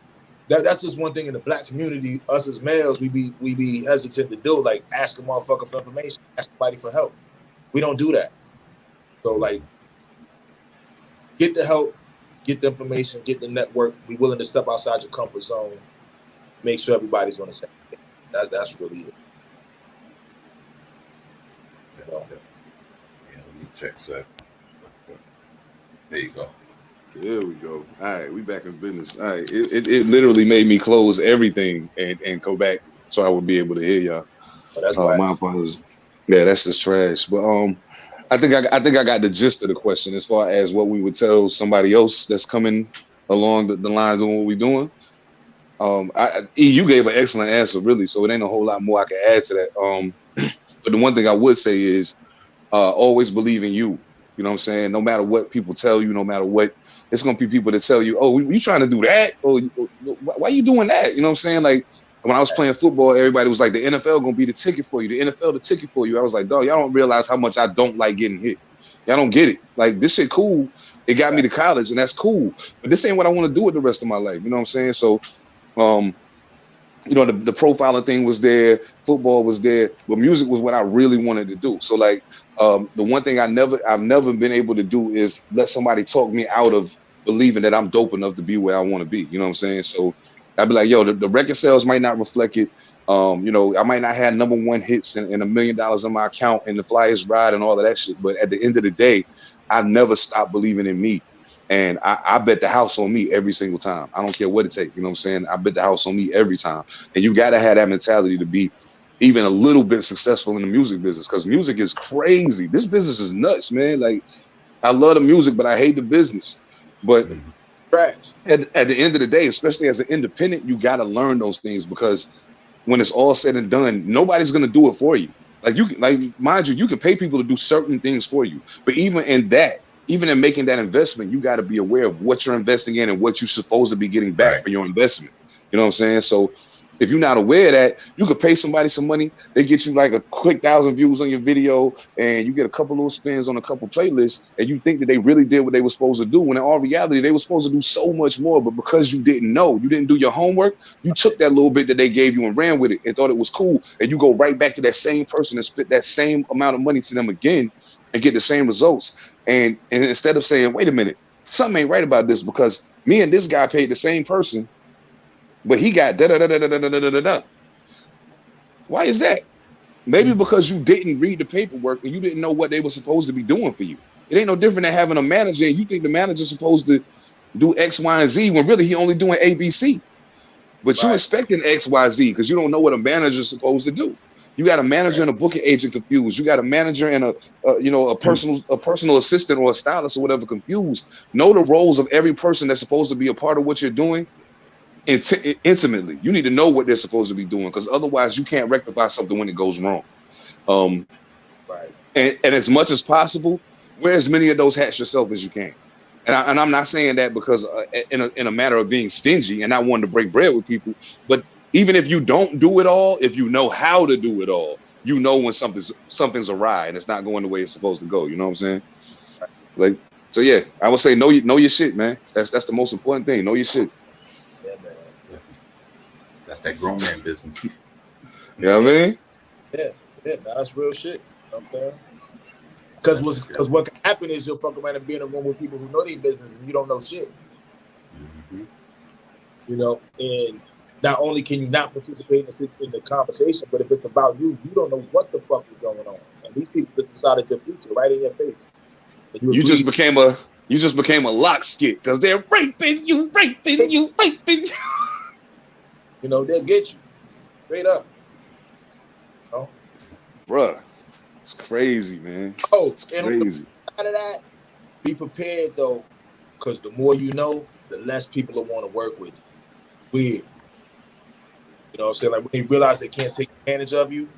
that. That's just one thing in the Black community. Us as males, we be hesitant to do. Like, ask a motherfucker for information, ask somebody for help. We don't do that. So, like, get the help, get the information, get the network. Be willing to step outside your comfort zone. Make sure everybody's on the same page. That's really it. Let me check that. There you go. There we go. All right, we back in business. All right, it literally made me close everything and go back so I would be able to hear y'all. That's why. My apologies. Yeah, that's just trash. But I think I got the gist of the question as far as what we would tell somebody else that's coming along the lines of what we're doing. You gave an excellent answer, really. So it ain't a whole lot more I can add to that. But the one thing I would say is always believe in you. You know what I'm saying? No matter what people tell you, no matter what, it's going to be people that tell you, oh, you trying to do that? Or why are you doing that? You know what I'm saying? Like, when I was playing football, everybody was like, the NFL going to be the ticket for you. The NFL, the ticket for you. I was like, dog, y'all don't realize how much I don't like getting hit. Y'all don't get it. Like, this shit cool. It got me to college, and that's cool. But this ain't what I want to do with the rest of my life. You know what I'm saying? So, the profiling thing was there, football was there, but music was what I really wanted to do. So, like, the one thing I've never been able to do is let somebody talk me out of believing that I'm dope enough to be where I want to be. You know what I'm saying? So I'd be like, yo, the record sales might not reflect it. I might not have #1 hits and $1 million in my account and the Flyers ride and all of that shit. But at the end of the day, I never stopped believing in me. And I bet the house on me every single time. I don't care what it takes. You know what I'm saying? I bet the house on me every time. And you got to have that mentality to be even a little bit successful in the music business, because music is crazy. This business is nuts, man. Like, I love the music, but I hate the business. But at the end of the day, especially as an independent, you got to learn those things, because when it's all said and done, nobody's going to do it for you. Mind you, you can pay people to do certain things for you. But even in making that investment, you got to be aware of what you're investing in and what you're supposed to be getting back for your investment. You know what I'm saying? So if you're not aware of that, you could pay somebody some money. They get you like a quick 1,000 views on your video, and you get a couple little spins on a couple playlists, and you think that they really did what they were supposed to do, when in all reality, they were supposed to do so much more. But because you didn't know, you didn't do your homework, you took that little bit that they gave you and ran with it and thought it was cool. And you go right back to that same person and spit that same amount of money to them again and get the same results. And instead of saying, wait a minute, something ain't right about this, because me and this guy paid the same person, but he got da-da-da-da-da-da-da-da-da. Why is that? Maybe because you didn't read the paperwork and you didn't know what they were supposed to be doing for you. It ain't no different than having a manager and you think the manager's supposed to do X, Y, and Z when really he only doing ABC. But you expecting X, Y, Z because you don't know what a manager is supposed to do. You got a manager and a booking agent confused. You got a manager and a personal assistant or a stylist or whatever confused. Know the roles of every person that's supposed to be a part of what you're doing intimately. You need to know what they're supposed to be doing because otherwise you can't rectify something when it goes wrong. And as much as possible, wear as many of those hats yourself as you can. And I'm not saying that because in a matter of being stingy and not wanting to break bread with people, but even if you don't do it all, if you know how to do it all, you know when something's awry and it's not going the way it's supposed to go. You know what I'm saying? Like, so yeah, I would say know your shit, man. That's the most important thing. Know your shit. Yeah, man. That's that grown man business. You know what I mean? Yeah, that's real shit. Okay. Because what can happen is you'll fuck around and be in a room with people who know their business and you don't know shit. Mm-hmm. You know, and not only can you not participate in the conversation, but if it's about you, you don't know what the fuck is going on. And these people just decided your future right in your face. You just became a lock skit because they're raping you. You know, they'll get you straight up. You know? Bruh, it's crazy, man. Oh, it's crazy. And out of that, be prepared though, because the more you know, the less people will want to work with you. Weird. You know what I'm saying? Like when they realize they can't take advantage of you,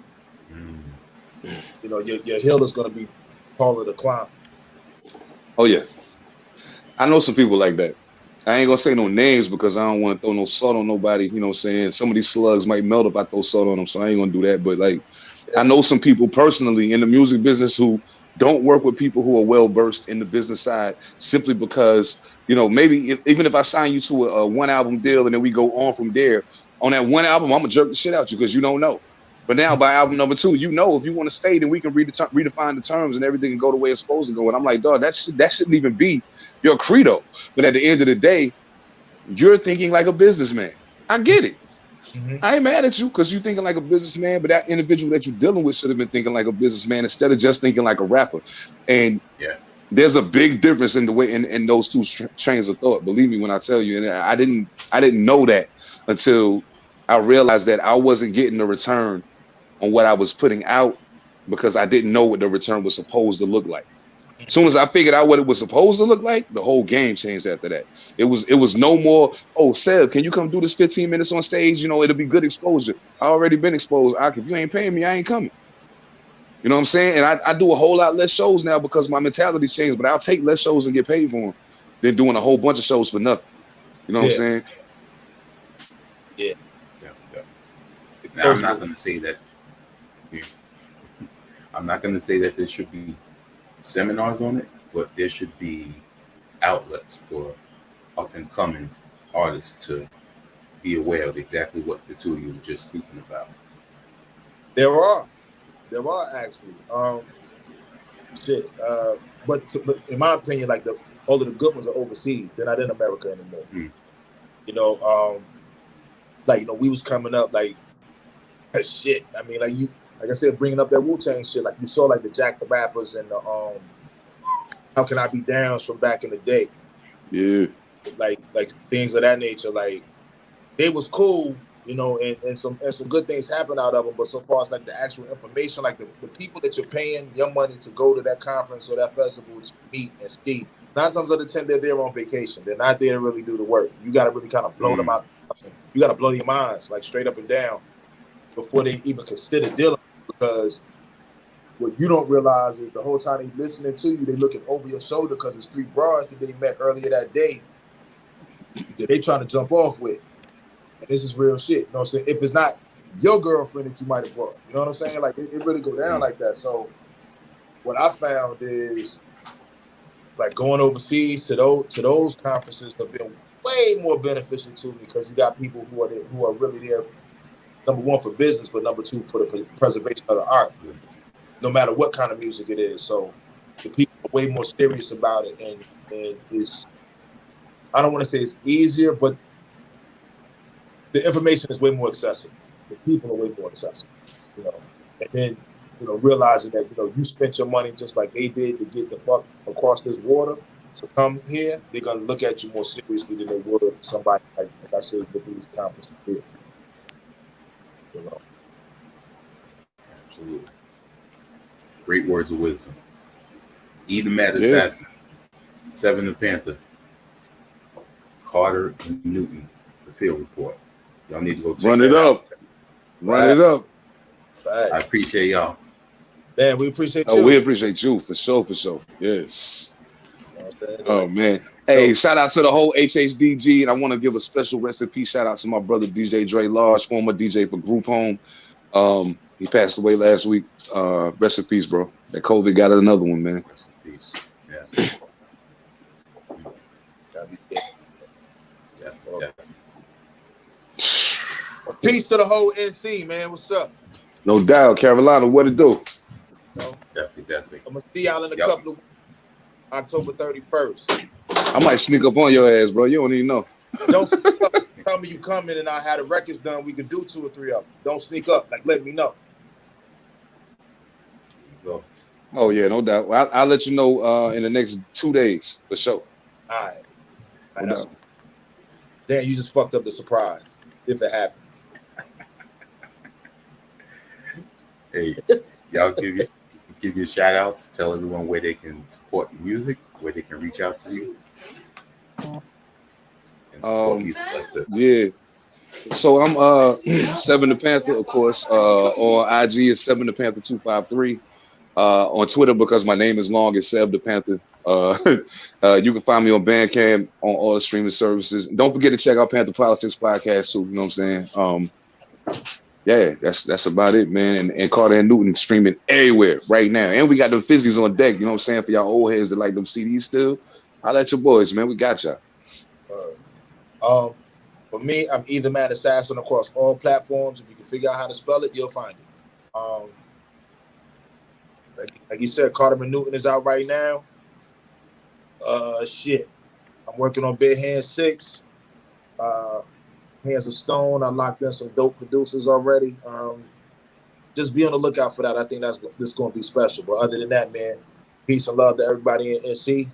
you know, your hill is going to be taller to climb. Oh, yeah. I know some people like that. I ain't going to say no names because I don't want to throw no salt on nobody. You know what I'm saying? Some of these slugs might melt if I throw salt on them, so I ain't going to do that. But, like, I know some people personally in the music business who don't work with people who are well-versed in the business side simply because, you know, maybe even if I sign you to a one-album deal and then we go on from there, on that one album, I'm going to jerk the shit out you because you don't know. But now by album number 2, you know, if you want to stay, then we can redefine the terms and everything can go the way it's supposed to go. And I'm like, dog, that shouldn't even be your credo. But at the end of the day, you're thinking like a businessman. I get it. Mm-hmm. I ain't mad at you because you're thinking like a businessman, but that individual that you're dealing with should have been thinking like a businessman instead of just thinking like a rapper. And there's a big difference in the way in those two trains of thought. Believe me when I tell you. And I didn't know that until I realized that I wasn't getting the return on what I was putting out because I didn't know what the return was supposed to look like. As soon as I figured out what it was supposed to look like, the whole game changed after that. It was no more, oh, Seb, can you come do this 15 minutes on stage? You know, it'll be good exposure. I already been exposed. If you ain't paying me, I ain't coming. You know what I'm saying? And I do a whole lot less shows now because my mentality changed, but I'll take less shows and get paid for them than doing a whole bunch of shows for nothing. You know what I'm saying? Yeah. Now, I'm not going to say that. I'm not going to say that there should be seminars on it, but there should be outlets for up and coming artists to be aware of exactly what the two of you were just speaking about. There are actually but in my opinion, like all of the good ones are overseas. They're not in America anymore. You know, like, you know, we was coming up like shit. I mean, like I said, bringing up that Wu-Tang shit, like you saw like the Jack the Rappers and the How Can I Be Downs from back in the day. Yeah. Like things of that nature. Like they was cool, you know, and some good things happened out of them. But so far as like the actual information, like the people that you're paying your money to go to that conference or that festival to meet and see, 9 times out of 10 they're there on vacation. They're not there to really do the work. You got to really kind of blow them out. You got to blow their minds like straight up and down before they even consider dealing, because what you don't realize is the whole time they listening to you, they looking over your shoulder because it's 3 broads that they met earlier that day that they trying to jump off with. And this is real shit. You know what I'm saying? If it's not your girlfriend that you might have brought, you know what I'm saying? Like it really go down like that. So what I found is like going overseas to those conferences have been way more beneficial to me because you got people who are really there, number 1 for business, but number 2 for the preservation of the art, no matter what kind of music it is. So the people are way more serious about it, and it's, I don't want to say it's easier, but the information is way more accessible. The people are way more accessible, you know. And then, you know, realizing that, you know, you spent your money just like they did to get the fuck across this water, to come here, they're gonna look at you more seriously than they would somebody like I said with these conferences here. You know. Absolutely. Great words of wisdom. Ethemadassassin, Seven Da Pantha, Carter and Newton, the field report. Y'all need to go check Run it up. Run it up. I appreciate y'all. Man, we appreciate you. Oh, we appreciate you for sure, for sure. Yes. Oh man. Hey, shout out to the whole HHDG, and I want to give a special rest in peace shout out to my brother DJ Dre Large, former DJ for Group Home. He passed away last week. Rest in peace, bro. That COVID got another one, man. Rest in peace. Yeah. Definitely. Peace to the whole NC, man. What's up? No doubt, Carolina. What it do? Definitely. I'm gonna see y'all in a couple of weeks. October 31st. I might sneak up on your ass, bro. You don't even know. Don't sneak up. Tell me you coming and I had the records done. We can do 2 or 3 of them. Don't sneak up. Like, let me know. Go. Oh yeah, no doubt. Well, I'll let you know in the next 2 days for sure. All right. Damn, you just fucked up the surprise. If it happens. Hey, y'all give you shout outs. Tell everyone where they can support the music, where they can reach out to you. And support music like this. Yeah. So I'm Seven Da Pantha, of course. On IG is Seven Da Pantha 253. On Twitter, because my name is long, it's Seven Da Pantha. You can find me on Bandcamp on all the streaming services. And don't forget to check out Panther Politics podcast too. You know what I'm saying? Yeah, that's about it, man. And Carter and Newton streaming everywhere right now. And we got them fizzies on deck. You know what I'm saying? For y'all old heads that like them CDs still, holla at your boys, man. We got y'all. For me, I'm ethemadassassin across all platforms. If you can figure out how to spell it, you'll find it. Like you said, Carter and Newton is out right now. I'm working on Big Hand 6. Hands of Stone. I locked in some dope producers already. Just be on the lookout for that. I think this going to be special. But other than that, man, peace and love to everybody in NC.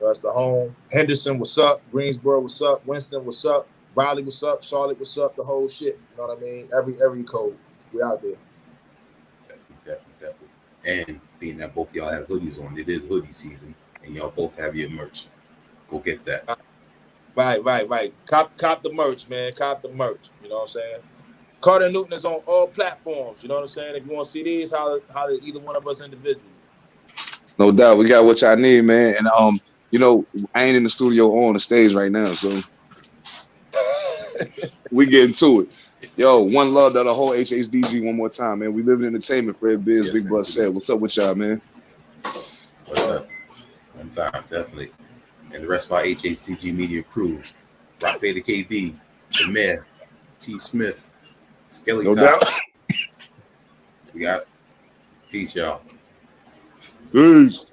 That's the home. Henderson, what's up? Greensboro, what's up? Winston, what's up? Raleigh, what's up? Charlotte, what's up? The whole shit. You know what I mean? Every code. We out there. Definitely. And being that both y'all have hoodies on, it is hoodie season, and y'all both have your merch. Go get that. Right. Cop the merch, man. Cop the merch. You know what I'm saying? Carter Newton is on all platforms. You know what I'm saying? If you want to see these, holler either one of us individually. No doubt, we got what y'all need, man. And I ain't in the studio or on the stage right now, so we getting to it. Yo, one love to the whole HHDG one more time, man. We live in entertainment, Fred Biz, Big Brother said. What's up with y'all, man? What's up? One time, definitely. And the rest of our HHDG Media crew, Rock Vader KD, the Mayor, T. Smith, Skelly No Top. doubt. We got peace, y'all. Peace.